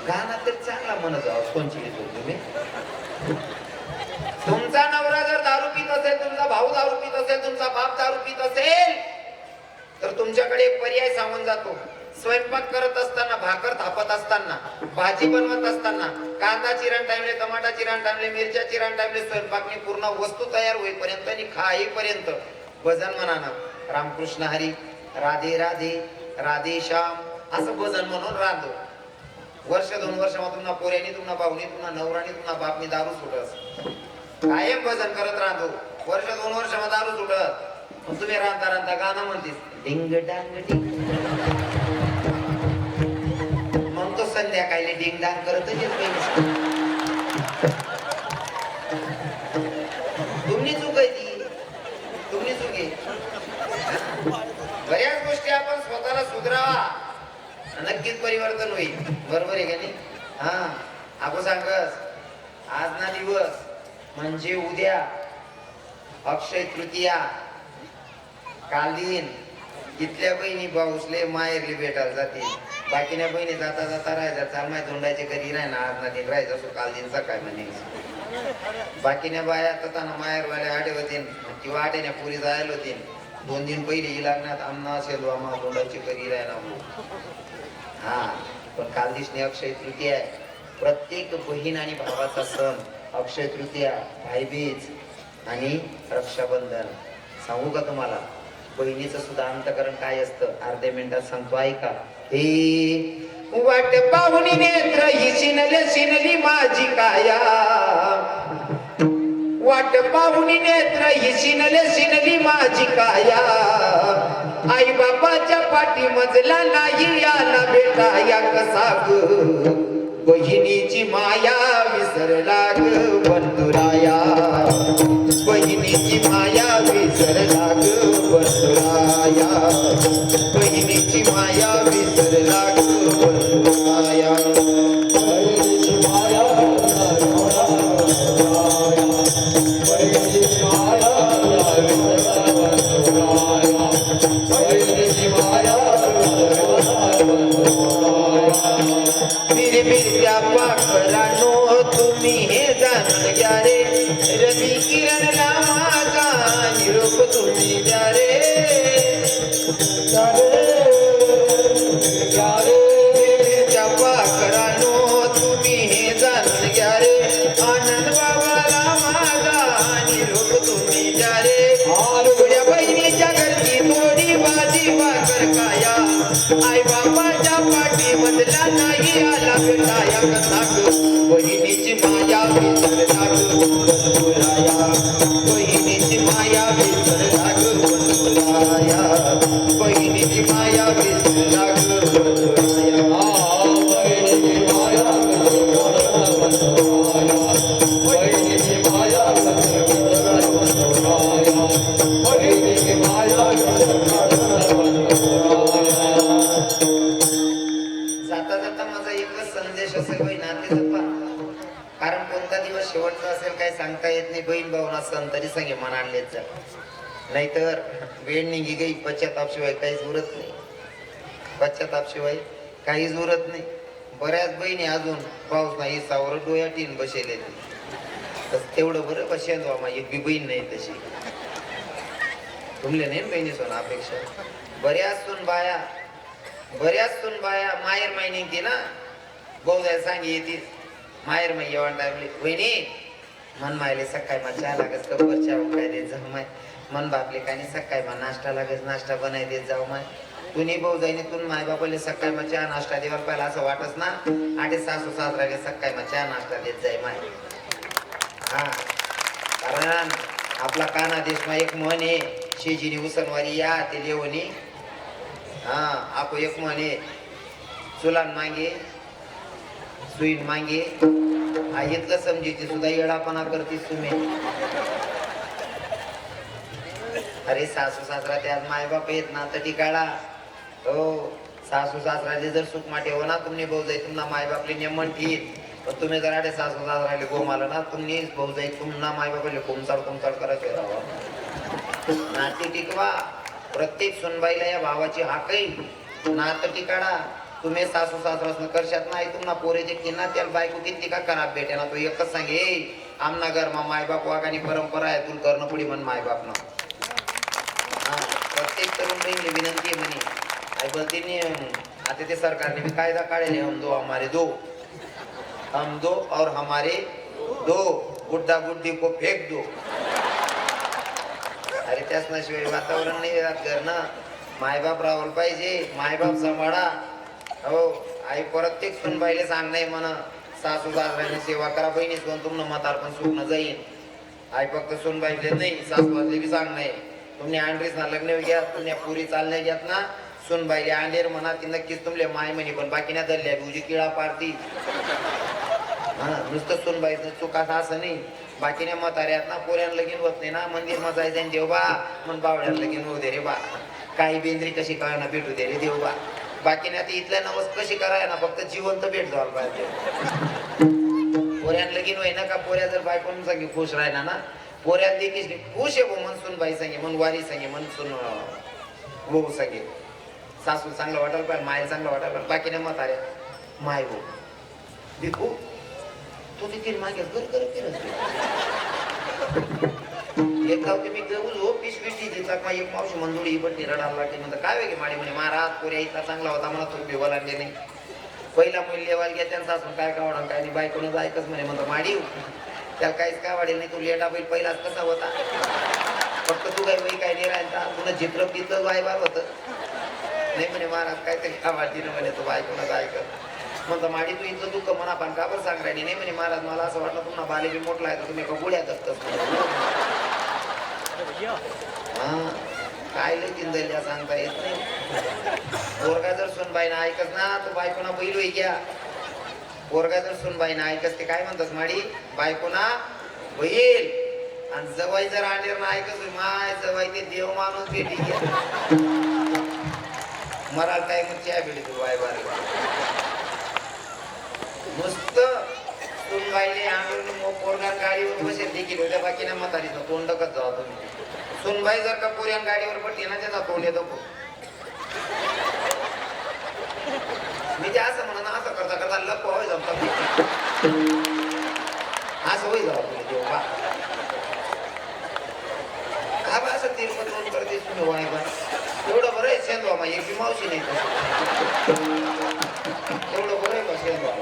A: गाणं तर चांगला म्हणत जाऊ कोणची घेतो तुम्ही तुमचा नवरा जर दारू पित असेल तुमचा भाऊ दारू पित असेल तुमचा बाप दारू पित असेल तर तुमच्याकडे एक पर्याय सांगून जातो स्वयंपाक करत असताना भाकर थापत असताना भाजी बनवत असताना कांदा चिरण टाइमले टमाटा चिरण टाइमले मिरच्या चिरण टाइमले स्वयंपाकनी पूर्ण वस्तू तयार होईपर्यंत आणि खाईपर्यंत भजन म्हणा रामकृष्ण हरी राधे राधे राधे श्याम असं भजन म्हणून राहतो वर्ष 2 वर्ष मग तुम्हाला पोऱ्यानी तुम्हाला भाऊनी तुम्हाला नवरानी तुम्हाला बापनी दारू सुटत कायम भजन करत राहतो वर्ष 2 वर्ष मग दारू सुटत मग तुम्ही राहता राहता गाणं म्हणतीस डिंग डांग डिंग मग तो संध्याकाळी डिंग डांग करतच तुम्ही चूक आहे ती तुम्ही चूक आहे बऱ्याच गोष्टी आपण स्वतःला सुधरावा नक्कीच परिवर्तन होईल बरोबर आहे का नाही हा आपण सांगस आज ना दिवस म्हणजे उद्या अक्षय तृतीया कालीन इथल्या बहिणी भाऊसले माहेरली भेटायला जातील बाकीच्या बहिणी जाता जाता राहायचा चाल माय तोंडाचे घरी राह ना आज ना दिन राहायचं असो काल दिन सकाळ म्हणे बाकीच्या बाया तर माहेरवाल्या आडे होतील किंवा आटेल्या पुरी जायला होतील 2 दिन पहिले ही लागण्यात आमना असेल आम्हाला तोंडाची घरी राहायला हा पण काल दिसणे अक्षय तृतीया आहे प्रत्येक बहीण आणि भावाचा सण अक्षय तृतीया भाईबीज आणि रक्षाबंधन सांगू का तुम्हाला बहिणीचं सुद्धा अंतकरण काय असतं अर्ध्या मिनिटात सांगतो ऐका हे वाट पाहुणी नेत्र ही शिनली माझी काया वाट पाहुणी नेत्र ही शिनली माझी काया आई बाबाच्या पाठी मजला नाही याला बेटा या कसा ग बहिणीची माया विसरला ग बंधुराया बहिणीची माया विसरला ग बंधुराया बहिणीची माया विसरला ग बंधुराया तुम्ही हे जाणून घ्या रे रवी किरणला माझा निरोप तुम्ही द्या रे पाखरानो तुम्ही हे जाणून घ्या रे आनंद बाबाला माझा निरोप तुम्ही द्या रे तुझ्या बहिणीच्या घरची थोडी भाजी भाकर खाया आई बाबाच्या पाठी मधला नाही आला बेटा या कथा बहिणीची माया विसरला ग बंधुराया बहिणीची माया विसरला ग बंधुराया बहिणीची माया विसरला ग बंधुराया बहिणीची माया बहिणीची माया बहिणीची माया जाता जाता माझा एकच संदेश असेल बाई नाते कारण कोणता दिवस शेवटचा असेल काय सांगता येत नाही बहीण भावना सण तरी सांगे मन आणलेच जा नाहीतर वेळ निघी गई पश्चाताप शिवाय काहीच उरत नाही पश्चाताप शिवाय काहीच उरत नाही बऱ्याच बहिणी अजून पाऊस नाही सावर डोया टीन बसेल तेवढं बरं बसेल वा एक बी बहीण नाही तशी तुमले नाही बहिणी सोना अपेक्षा बऱ्याच सून बाया माहेर माहिनी ती ना बहुदा सांगी येते माहेर मै येवण टाइमली वहिनी मन मायले सकाळी मा चहा लागत कबर चहा काय देत जाऊ माय मन बापले काय नाही सकाळी मा नाश्ता लागत नाश्ता बनाय देत जाऊ माय तुनी भाऊ जाईने तुन माय बापाले सकाळी मा चहा नाश्ता देवर पाहिला असं वाटस ना आठे सासू सासरा सकाळी मा चहा नाश्ता देत जाय माय हा कारण आपला काना देश मा एक म्हण आहे शेजीनी उसनवारी या ते लेवणी हा आपो एक म्हण आहे चुलान मागे सुईन मागे इतकं समजीची सुद्धा येडापणा करतीस तुम्ही अरे सासू सासरा त्यात मायबाप येत ना तर टिकाळा हो सासू सासराचे जर सुख माटे हो ना तुम्ही भाऊ जाई तुम्हाला माय बापले नेमन ठीक पण तुम्ही जर आडे सासू सासराले गोम आला ना तुम्ही भाऊ जाई तुम्हाला माय बापले कोमचाड करायचे राहावं नाती टिकवा प्रत्येक सुनबाईला या भावाची हाकई नातं टिकाडा तुम्ही सासू सासरासनं करशात नाही तुम्हाला पोरे जे की ना त्याला बायको किती का खराब भेटे ना तो एकच सांगे आमना घरमा मायबाप वागानी परंपरा आहे तुला करणं पुढे म्हण मायबाप ना प्रत्येक तरुण बहिणी विनंती आहे म्हणे आई बोलती नाही आता ते सरकारने भी कायदा काढले हम दो और हमारे दो गुड्डा गुड्डी को फेक दो अरे त्याच नशिवाय वातावरण नाही घरनं मायबाप राहावलं पाहिजे मायबाप सांभाळा हो आई प्रत्येक सुनबाईले सांग नाही म्हणा सासू सासऱ्याने सेवा करा बहिणी सोन तुमनं म्हातारपण सुटणं जाईल आई फक्त सुनबाईले नाही सासूबाईले बी सांग नाही तुम्ही अंड्रीस ना लग्न घ्या तुम्ही पुरी चालण्या घ्यात ना सुनबाईले अंडेर म्हणा ती नक्कीच तुमले माय म्हणी पण बाकी ना धरल्या तुझी किळा पारती हा नुसतं सुनबाईचं चुकाचं असं नाही बाकीने म्हाताऱ्यात ना पोऱ्यान लगीन होत नाही ना मंदिर मध्ये जायचं देवबा मन बावड्यात लगीन होऊ दे रे बा काही बेंद्री कशी कळना भेटू दे रे देवबा बाकीने आता इथल्या नवस कशी कराय ना फक्त जिवंत भेट जावं पाहिजे पोऱ्यान लगीन होई ना का पोऱ्या जर बायकोन सांगे खुश राहिना ना पोऱ्यात देखील खुश आहे भाऊ मन सुन बाई सांगे मन वारी सांगे मन सुन भाऊ सांगे सासू चांगलं वाटायला पाहिजे माय चांगलं वाटायला पाहिजे बाकीने म्हाताऱ्या माय भाऊ भिकू तू तिथे मागे घर करत फिरत एक गाव मी गहू हो पिशवी देतात मग एक मावशी मंजुळी ही पण रडायला लागते म्हणतात काय वेगळे माडी म्हणे महाराज पोऱ्या इथला चांगला होता मला तुम्ही भिवा लागले नाही पहिला मूल्य वाल घ्या त्यांचा असून काय कावडा काय नाही बायकोनं जायकच म्हणे म्हणतो माडी त्याला काहीच काय वाढेल नाही तू लेटा बैल पहिलाच कसा होता फक्त तू काही वही काय नाही राहायचा तुला चित्र पितलं वायबार होत नाही म्हणे महाराज काहीतरी काय वाटली म्हणे तू बायकोनं जायकच म्हणतो माडी तू इथलं दुःख म्हणा पण का बरं सांग राहिली नाही म्हणे महाराज मला असं वाटलं तुम्हाला बाले बी मोठला आहे तर तुम्ही एका गुड्यात असतच हा काय लय जिंदल्या सांगता येत नाही पोरगा जर सुनबाई ना ऐकच ना तो बायकोना बैल होई घ्या पोरगा जर सुनबाई ना ऐकच ते काय म्हणतात माडी बायकोना बैल आणि जवाई जर आणेर ना ऐकच माय जवाई ते देव माणूस भेटी घ्या मराल काय मग चहा भेटी तू बाय बार नुसतं सुनबाईने आणून पोरगा गाडीवर बसेल देखील होत्या बाकीना म्हातारीचं तोंड डकत जावा तुम्ही सुनबाई जर का पोऱ्यान गाडीवर पडली ना त्याचा तोंड येतो मी ते असं म्हणा असं करता करता लप होय जमता असं होई जावं तुम्ही देवा का बा असं तिरपत तोंड करते तुम्ही वाय बा एवढं बरं आहे सेंदवा मा एक मावशी नाही एवढं बरं आहे बा सेंदवा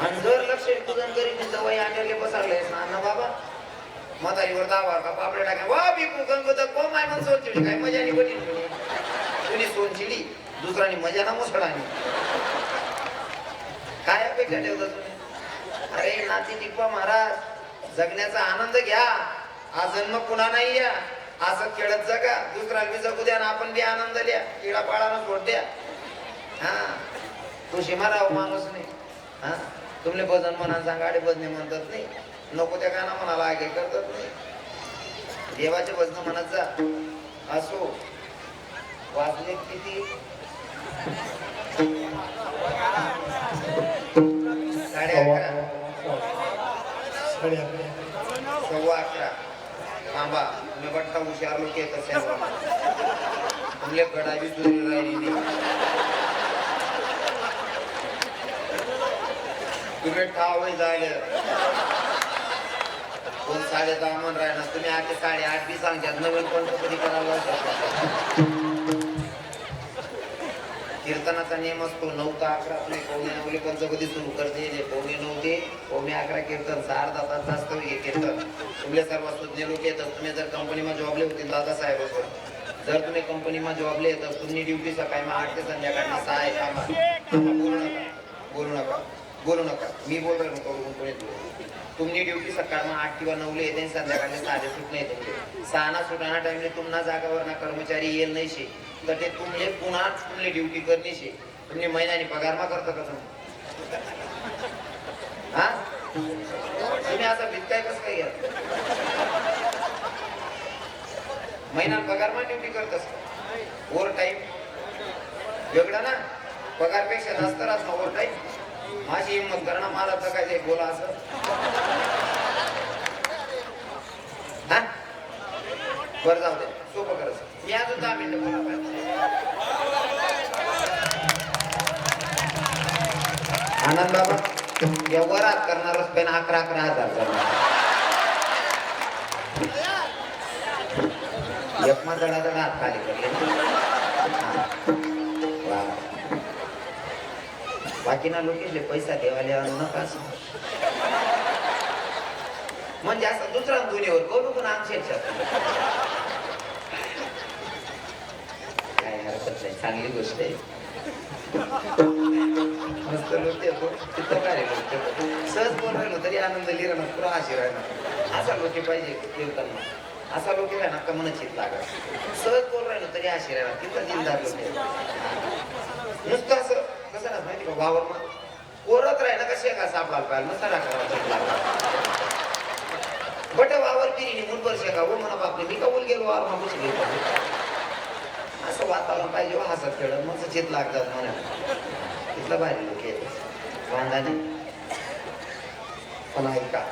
A: आणि जर लक्ष तुझं गरीब जवळ आणले बसरले ना बाबा म्हातारीवर दावा का पापडे टाका वा बिकू गंगोत को माय मन सोनचिडी काय मजा नाही बटी तुम्ही सोनचिडी दुसऱ्यानी मजा ना मुसळानी काय अपेक्षा ठेवता तुम्ही अरे नाती टिकवा महाराज जगण्याचा आनंद घ्या हा जन्म पुन्हा नाही या असं खेळत जगा दुसऱ्याला बी जगू द्या ना आपण बी आनंद द्या किडा पाळानं सोड द्या हा तो शिमाराव माणूस नाही हा तुमले भजन म्हणा सांगाडे भजने म्हणतात नाही नको त्या गाणं म्हणाला आगे करतात नाही देवाचे भजन म्हणत जा असो वाजले किती
B: 11:30
A: 11:15 थांबा तुम्ही बट्टा हुशार लोक येत असेल तुमले कडावी सुरू राहिली तुम्ही ठाव झालं कोण 10:30 म्हण राहिला तुम्ही आठ 8:30 बी सांगतात नवीन कोणतं कधी करायला कीर्तनाचा नियम असतो 9 ते 11 नाही 9:45 पंचपदी सुरू करते 9:45 ते 11:45 कीर्तन 6 तास जास्त कीर्तन तुमले सर्व सुज्ञ लोक येतात तुम्ही जर कंपनीमध्ये जॉबले होते दादासाहेब जर तुम्ही कंपनीमध्ये जॉबले येतात तुम्ही ड्युटी सकाळी 8 ते संध्याकाळी 6 आहे कामा बोलू नका मी बोल रहा हूँ कोणी तुम्ही ड्युटी सकाळ 8 किंवा 9 येते संध्याकाळी 6 सुटणे येते 6 सुटाना टाइमले तुम्हाला जागावर ना कर्मचारी येईल नाही शे तर ते तुमले पुन्हा तुमले ड्युटी करणे शे तुम्ही महिन्याने पगार मा करता का तुम्ही हा तुम्ही असं भीत काय कसं काय घ्या महिन्यात पगार मा ड्युटी करतस ओव्हर टाईम वेगळं ना पगारपेक्षा जास्त राहत ना ओव्हर टाईम माझी हिंमत करणं मला तर काय बोला असं हा बरं जाऊ दे सोपं करायचं मी अजून 10 मिनिटं बोला आनंद बाबा या वरात करणारच पण 11,000 एक माझा हात खाली करले बाकी ना लोकेशले पैसा देवाले आणू नका म्हणजे असं दुसरा दुनियेवर करू पण आमच्या काय हरकत नाही चांगली गोष्ट आहे मस्त लोक येतो तिथं काय सहज बोल राहिलो तरी आनंद लिहिणार पुरा हाशी राहणार असा लोके पाहिजे देवतांना असा लोक आहे ना कमन चित लागत सहज बोल राहिलो तरी हाशी राहणार तिथं दिलदार लोक नुसतं असं कसं ना माहिती का वावर मग ओरत राहिला कसे का सापडायला पाहिजे मस्त टाका बट वावर पिरी मुलभर शेका हो म्हणा बापरे मी कबूल गेलो वावर मागूच गेलो असं वातावरण पाहिजे हसत खेळत मग चित लागतात म्हणा तिथलं भारी लोक येत वांधाने पण ऐका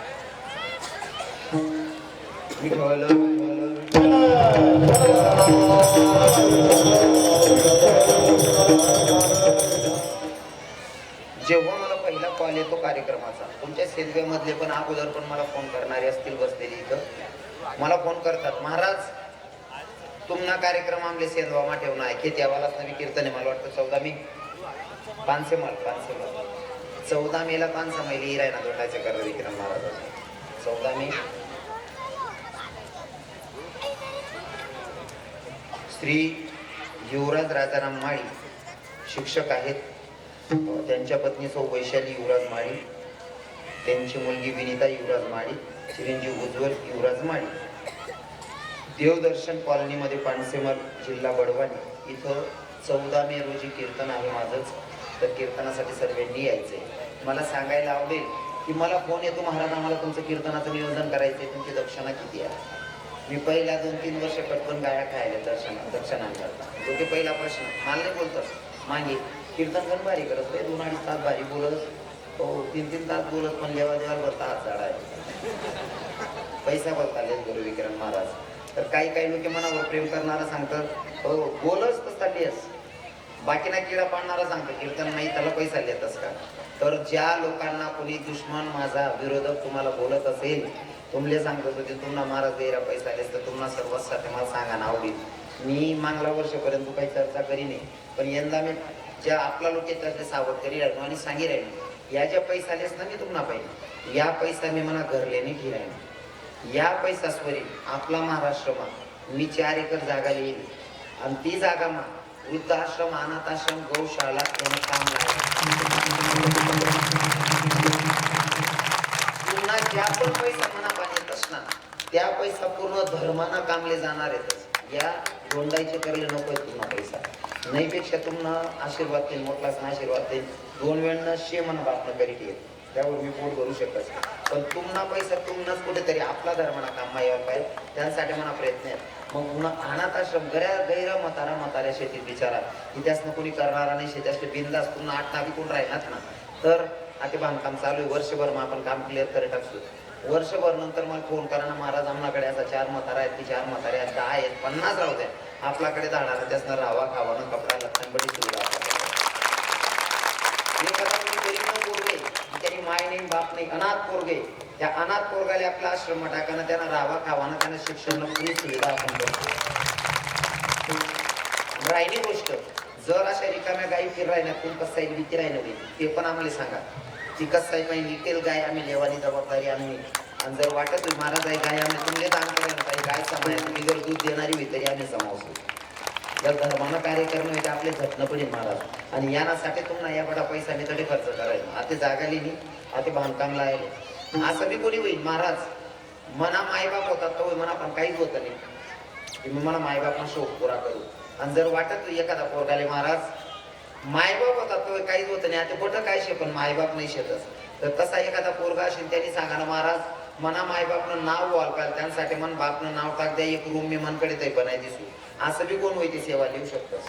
A: जेव्हा मला पहिला कॉल येतो कार्यक्रमाचा तुमच्या सेंद्रियमधले पण अगोदर पण मला फोन करणारे असतील बसलेले इथं मला फोन करतात महाराज तुमना कार्यक्रम आमले सेंदवा मा ठेवणं आहे खेती आवालाच नवी कीर्तन आहे मला वाटतं 14 मे 500 माल 14 मेला 500 मैली हिराय ना दोटाचे कर विक्रम महाराज 14 मे श्री युवराज राजाराम माळी शिक्षक आहेत त्यांच्या पत्नी सौ वैशाली युवराज माळी त्यांची मुलगी विनीता युवराज माळी चिरंजीव उज्ज्वल युवराज माळी देवदर्शन कॉलनीमध्ये पानसेमल जिल्हा बडवानी इथं 14 मे रोजी कीर्तन आहे माझंच तर कीर्तनासाठी सर्वांनी यायचंय मला सांगायला आवडेल की मला फोन येतो महाराज आम्हाला तुमचं कीर्तनाचं नियोजन करायचंय तुमची दक्षिणा किती आहे मी पहिल्या 2-3 वर्ष पटकन गाया खायला दर्शनांकरता जो की पहिला प्रश्न मला नाही बोलतात मागे कीर्तन पण भारी करत 2-2.5 तास भारी बोलत हो 3-3 तास बोलत पण देवा देवाला बसता हात झाडा आहे पैसा बघता गुरु विक्रम महाराज तर काही लोक मनावर प्रेम करणारा सांगतात हो बोलच तसा लेस बाकीना किडा पाडणारा सांगतो कीर्तन नाही त्याला पैसा देतस का तर ज्या लोकांना कोणी दुश्मन माझा विरोधक तुम्हाला बोलत असेल तुमले सांगत होते तुम्हाला महाराज गैरा पैसा आलेस तर तुम्हाला सर्वसाठी मला सांगा ना आवडील मी मागल्या वर्षापर्यंत काही चर्चा करी नाही पण यंदा मी ज्या आपला लोक येतात सावध करी राहिलो आणि सांगी राहिलो या ज्या पैसा आलेस ना मी तुम्हाला पाहिजे या पैसा मी मला घरले नाही फिरायला या पैसा स्वरी आपला महाराष्ट्रमा मी 4 एकर जागा येईल आणि ती जागा मा वृद्धाश्रम अनाथाश्रम गौशाला यांना काम लागेल पुन्हा ज्या पण पैसा मनापाने येतच ना त्या पैसा पूर्ण धर्माना कामले जाणार आहेतच या दोंडायचे करले नको पुन्हा पैसा नाही पेक्षा तुम्हाला आशीर्वाद देईल मोठा आशीर्वाद देईल 2 वेळनं मना बातम्या करीत येत त्यावर मी पोट भरू शकत पण तुम्हाला पैसा तुम्हालाच कुठेतरी आपला धर्माना काम यायला पाहिजे त्यांसाठी मला प्रयत्न आहेत मग पुन्हा अनाथ आश्रम गैरा म्हाताऱ्या शेतीत बिचारा इतिहासनं कोणी करणारा नाही शेती बिंदास पुन्हा 8 नावी कोण राहणार ना तर आता बांधकाम चालू आहे वर्षभर मग आपण काम क्लिअर करत टाकतो वर्षभर नंतर मला फोन करा ना महाराज आमच्याकडे असा 4 म्हातारा आहेत की 4 म्हातारे आहेत 10 आहेत 50 राहू द्या आपल्याकडे जाणार त्यासनं राहावा खावानं कपडा लक्षणबडी सुविधा त्यांनी माय नाही बाप नाही अनाथ पोरगे त्या अनाथ पोरगाले आपला आश्रम टाकाना त्यांना राहावा खावाना त्यांना शिक्षण पूर्ण सुविधा आपण करतो राहिली गोष्ट जर अशा रिकाम्या गायी फिरायला कोण कसं आहे विकी राहिलं नाही ते पण आम्हाला सांगा ती कसं आहे पाहिजे विकेल गाय आम्ही लेवानी जबाबदारी आम्ही आणि जर वाटत महाराज आहे गाय आम्ही तुमले दान करायला पाहिजे गाय समाय तुम्ही जर दूध देणारी होई तरी आम्ही समावतो जर धर्मानं कार्य करणं म्हणजे आपले झटणं पण महाराज आणि यासाठी तुम्हाला या बडा पैसा मी तरी खर्च करायला आता जागा लिहिली आता बांधकाम लायले असं बी कोणी होईल महाराज मना मायबाप होतात तर मना पण काहीच होत नाही तुम्ही मला मायबापना शोक पुरा करू आणि जर वाटत एखादा पोरगाले महाराज मायबाप होतात तो काहीच होत नाही आता कुठं काय शे पण मायबाप नाही शेतच तर तसा एखादा पोरगा असेल त्यांनी सांगा ना महाराज मना माय बापनं नाव बोलकाल त्यांसाठी मन बापनं नाव टाक द्या एक रूम मी मनकडे ते बनाय दिसू असं बी कोण होती सेवा लिहू शकतस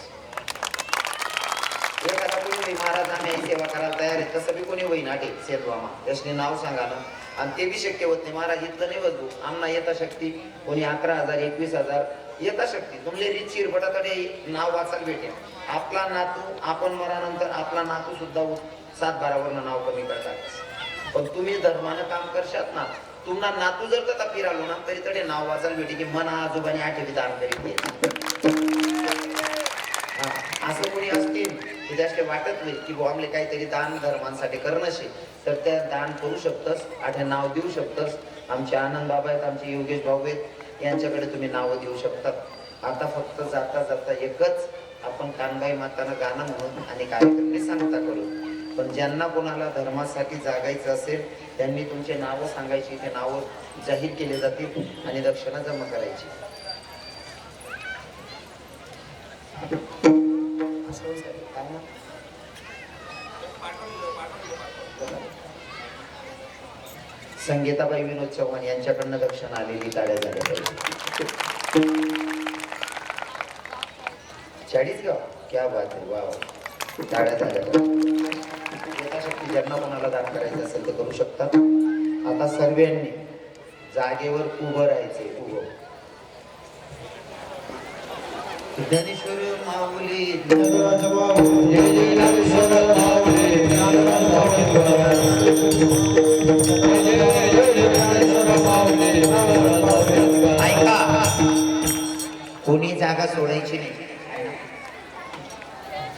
A: एखादा कोणी होई महाराज आम्ही आई सेवा करायला तयार आहे तसं बी कोणी होई नाटे सेतवामा त्याने नाव सांगा ना आणि ते बी शक्य होत नाही महाराज इथलं नाही बघू आम्हाला येता शक्ती कोणी 11,000 21,000 येता शक्ती तुमले रीत शिरपटाकडे नाव वाचायला भेटेल आपला नातू आपण मरानंतर आपला नातू सुद्धा 7-12 वरनं नाव कमी करतात पण तुम्ही धर्मानं काम करशात ना तुम्हाला नातू जर का फिरालो ना तरी तडे नाव वाचायला भेटे की मना आजोबाने 8वी दान करीत असं कोणी असतील की त्याचे वाटत नाही की बुवा आमले काहीतरी दान धर्मांसाठी करणं शे तर त्या दान करू शकतस आठे नाव देऊ शकतस आमचे आनंद बाबा आहेत आमचे योगेश भाऊ आहेत यांच्याकडे तुम्ही नावं देऊ शकतात आता फक्त जाता जाता एकच आपण कानबाई माताना गाणं म्हणून आणि कार्यक्रम सांगता करू पण ज्यांना कोणाला धर्मासाठी जागायचं असेल त्यांनी तुमचे नावं सांगायची ते नावं जाहीर केले जातील आणि दक्षिणा जमा करायची संगीताबाई विनोद चव्हाण यांच्याकडनं दक्षिणा आलेली टाळ्या झाल्या पाहिजे 40 गाव क्या बात आहे वा टाळ्या झाल्या यथाशक्ती ज्यांना कोणाला दान करायचं असेल तर करू शकतात आता सर्वांनी जागेवर उभं राहायचे उभं ज्ञानेश्वर माऊली ऐका कोणी जागा सोडायची नाही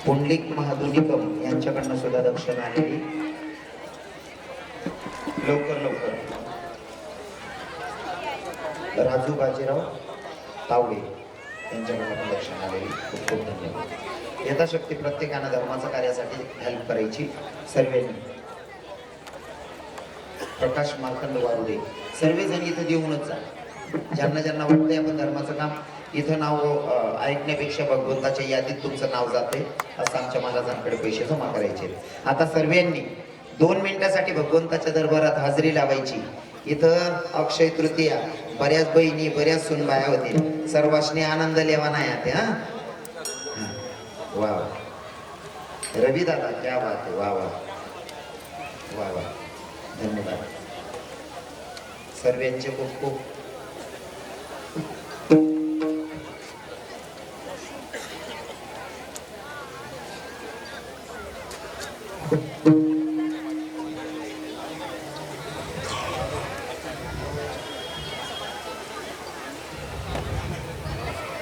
A: पुंडलिक महाधुनिकम यांच्याकडनं सुद्धा दक्षिणा आलेली लवकर लवकर राजू बाजीराव तावडे यांच्याकडनं पण दक्षिणा आलेली खूप खूप धन्यवाद यथाशक्ती प्रत्येकानं धर्माच्या कार्यासाठी हेल्प करायची सर्वांनी प्रकाश मार्कंड वारुडे सर्वजण इथं देऊनच जा ज्यांना ज्यांना वाटतंय आपण धर्माचं काम इथं नाव ऐकण्यापेक्षा भगवंताच्या यादीत तुमचं नाव जाते असं आमच्या महाराजांकडे पैसे जमा करायचे आता सर्वांनी 2 मिनिटासाठी भगवंताच्या दरबारात हजेरी लावायची इथं अक्षय तृतीया बऱ्याच बहिणी बऱ्याच सुनबाया होतील सर्वांनी आनंद लेवा नाही आते हा वा रवी दादा क्या बात आहे वा वा वा वा धन्यवाद सर्वांचे खूप खूप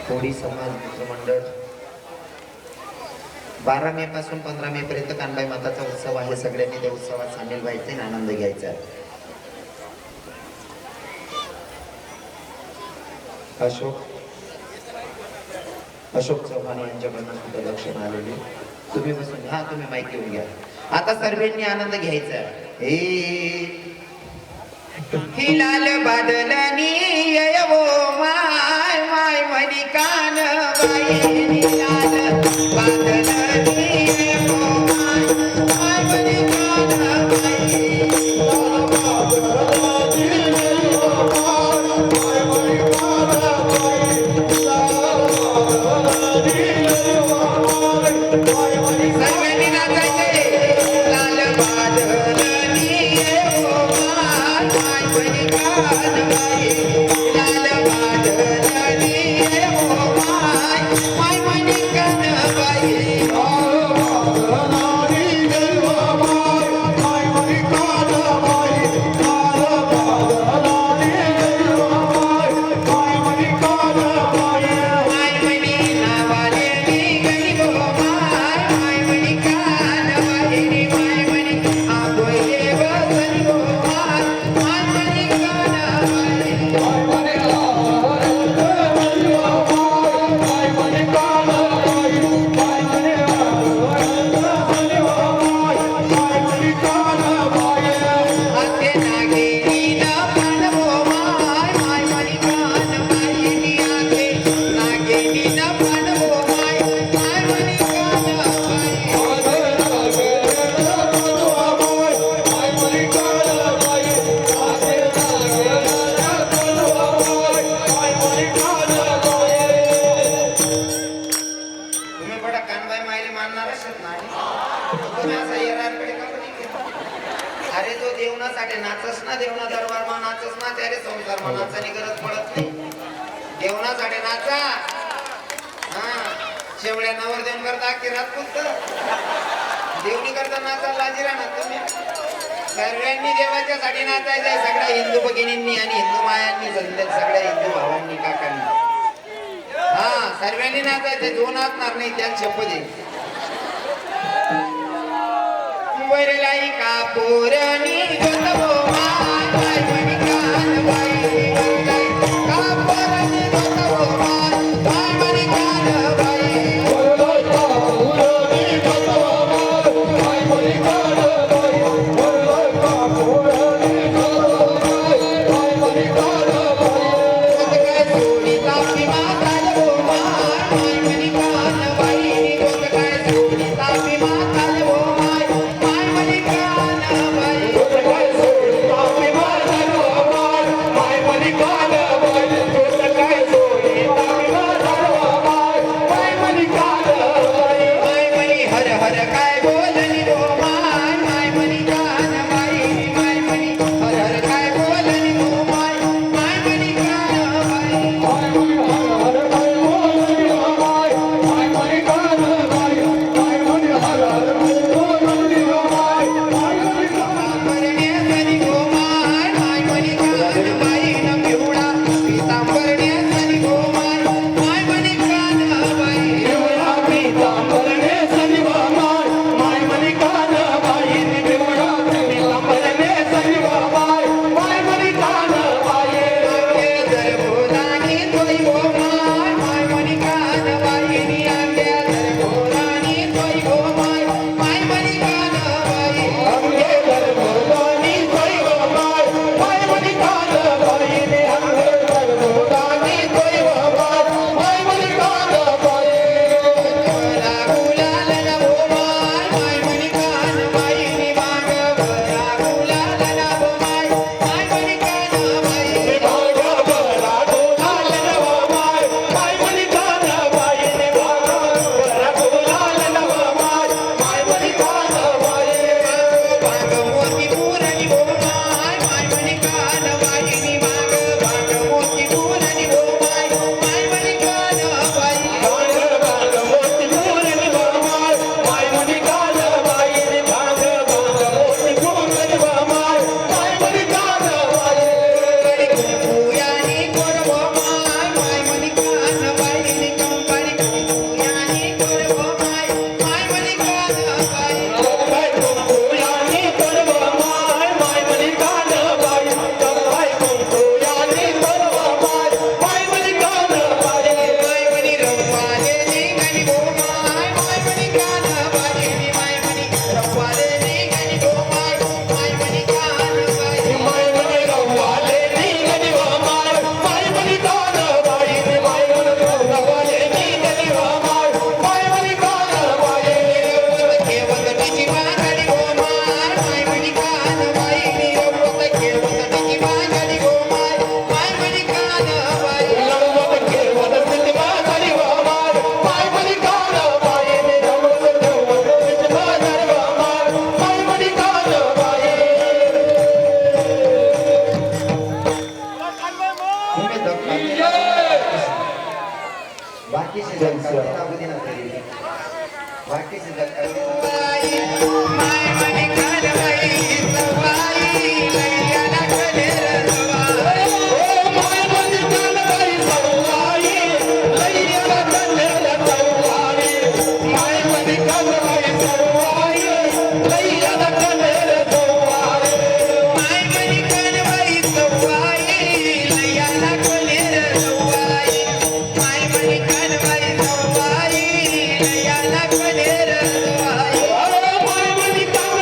A: कोळी समाज मित्र मंडळ 12 मे पासून 15 मे पर्यंत कानबाई माताचा उत्सव आहे सगळ्यांनी त्या उत्सवात सामील व्हायचे आणि आनंद घ्यायचा अशोक चव्हाण यांच्याकडनं सुद्धा दक्षिणा आलेली तुम्ही बसून हा तुम्ही माईक घेऊन घ्या आता सर्वांनी आनंद घ्यायचा ही लाल बादलनी येवो माय माय मनी कान बाई लाल बादलनी येवो माय माय मनी कान बाई सर्वांनी नाचायचे लाल बादलनी येवो माय माय मनी कान बाई लाल बादलनी येवो माय माय मनी कान बाई म्हातारे संसार मनाचानी गरज पडत नाही देवणासाठी नाचा हा शेवड्या नवर देऊन करता अख्खी रात पुरत देवणी करता नाचा लाजी राहणार तुम्ही सर्वांनी देवाच्या साठी नाचायचंय सगळ्या हिंदू भगिनींनी आणि हिंदू मायांनी सगळ्या हिंदू भावांनी काकांनी हा सर्वांनी नाचायचंय जो नाचणार नाही त्यात शपथ आहे वरलाई कापूरनी गोतवो माय माय मणिकान बाई वरलाई कापूरनी गोतवो माय माय मणिकान बाई
B: वरलाई कापूरनी गोतवो माय माय मणिकान बाई वरलाई कापूरनी गोतवो माय माय मणिकान बाई
A: काय सोनी तापी माताल वो माय माय मणिकान बाई गोत काय सोनी तापी माताल वो माय माय मणिकान बाई
B: गोत काय सोनी तापी माताल वो माय माय मणिकान बाई गोत काय सोनी तापी माताल वो माय मणिकान बाई
A: माय मणी हर हर काय बोलनी वो माय माय मणिकान बाई माय मणी हर हर काय बोलनी वो माय माय मणिकान बाई
B: माय मणी हर हर काय बोलनी वो माय माय मणिकान बाई माय मणी हर हर काय बोलनी वो माय माय मणिकान
A: परण्यासनी गो माय माय मणिकान बाई न पिवळा पीतांबरण्यासनी गो माय माय मणिकान बाई
B: पिवळा पीतांबरने सनिवा माय माय मणिकान बाई पिवळा पीतांबरने सनिवा माय माय मणिकान बाई
A: आंब्या दरभोरानी तोय गो माय माय मणिकान बाई नी आंब्या दरभोरानी तोय गो माय माय मणिकान बाई
B: अंगे दरभोरानी तोय गो माय माय मणिकान बाई ने अंगे दरभोरानी तोय गो माय माय मणिकान बाई
A: भरा गुलाल न वो माय माय मणिकान बाई नी माग भरा गुलाल न वो माय माय मणिकान बाई
B: भाग बरा गुलाल नव माय माय मणिकान बाई ने भाग बरा गुलाल नव माय माय मणिकान बाई
A: भाग मोती पुरणी वो माय माय मणिकान बाई नी माग भाग मोती पुरणी वो माय माय मणिकान बाई
B: भाग भाग मोती पूरन व माय माय मणिकान बाई ने भाग भाग मोती पूरन व माय माय मणिकान बाई
A: कंकणी कुंकुयानी कोरवो माय माय मणिकान बाई नी कंकणी कुंकुयानी कोरवो माय माय मणिकान बाई
B: काय कुंकुयानी परव माय माय मणिकान बाई काय कुंकुयानी परव माय माय मणिकान बाई
A: माय मणी रंगवाले नी गणी गो माय माय मणिकान बाई नी माय मणी रंगवाले नी गणी गो माय माय मणिकान बाई
B: माय मणी रवाले नी गणी व माय माय मणिकान बाई ने माय मणी रवाले नी गणी व माय माय मणिकान बाई
A: केवतटीची मागणी गो माय माय मणिकान बाई नी रंगवत केवतटीची मागणी गो माय माय मणिकान बाई
B: लढवत केवल सिद्धमा धरी व माय माय मणिकान बाई ने रवत रवत सिद्धमा धरी व माय माय मणिकान बाई
A: तुम्ही धक्का बाकी से धक्का लागू देना तरी बाकी से धक्का माय मणिकान बाई सवाई लैया कलेर सवाई
B: ओ माय मणिकान बाई सवाई लैया कलेर सवाई माय मणिकान बाई सवाई लैया कलेर सवाई
A: माय मणिकान बाई सवाई लैया कलेर सवाई माय मणिकान बाई सवाई लैया कलेर सवाई
B: ओ माय मणिकान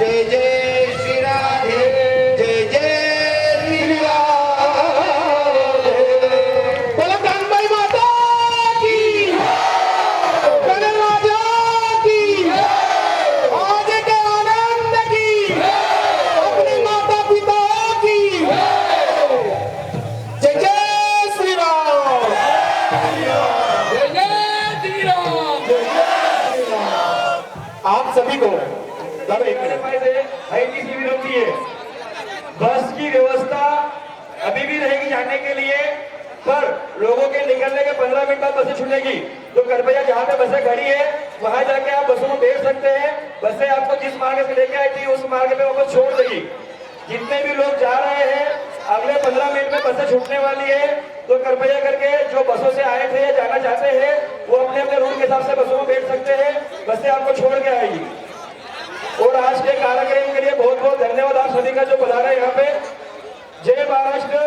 A: जय जय श्री राधे जय जय श्री
B: बोला कानबाई माता की, गणराजा की, आज के आनंद की, अपने माता पिता की। जय जय श्री राम, जय जय श्री राम, जय जय श्री राम। आप सभी को एक मिनट सी विनती है, बस की व्यवस्था अभी भी रहेगी जाने के लिए, पर लोगों के निकलने के 15 मिनट बाद बसें छूटेगी, तो कृपया जहाँ पे बसें खड़ी है वहां जाके आप बसों को बैठ सकते हैं। बसें आपको जिस मार्ग से लेके आई थी उस मार्ग पे वापस छोड़ देगी। जितने भी लोग जा रहे हैं अगले 15 मिनट में बसें छूटने वाली है, तो कृपया करके जो बसों से आए थे या जाना चाहते हैं वो अपने अपने रूट के हिसाब से बसों में बैठ सकते हैं। बसें आपको छोड़ के आएगी। और आज के कार्यक्रम के लिए बहुत बहुत धन्यवाद आप सभी का जो पधारा है यहाँ पे। जय महाराष्ट्र।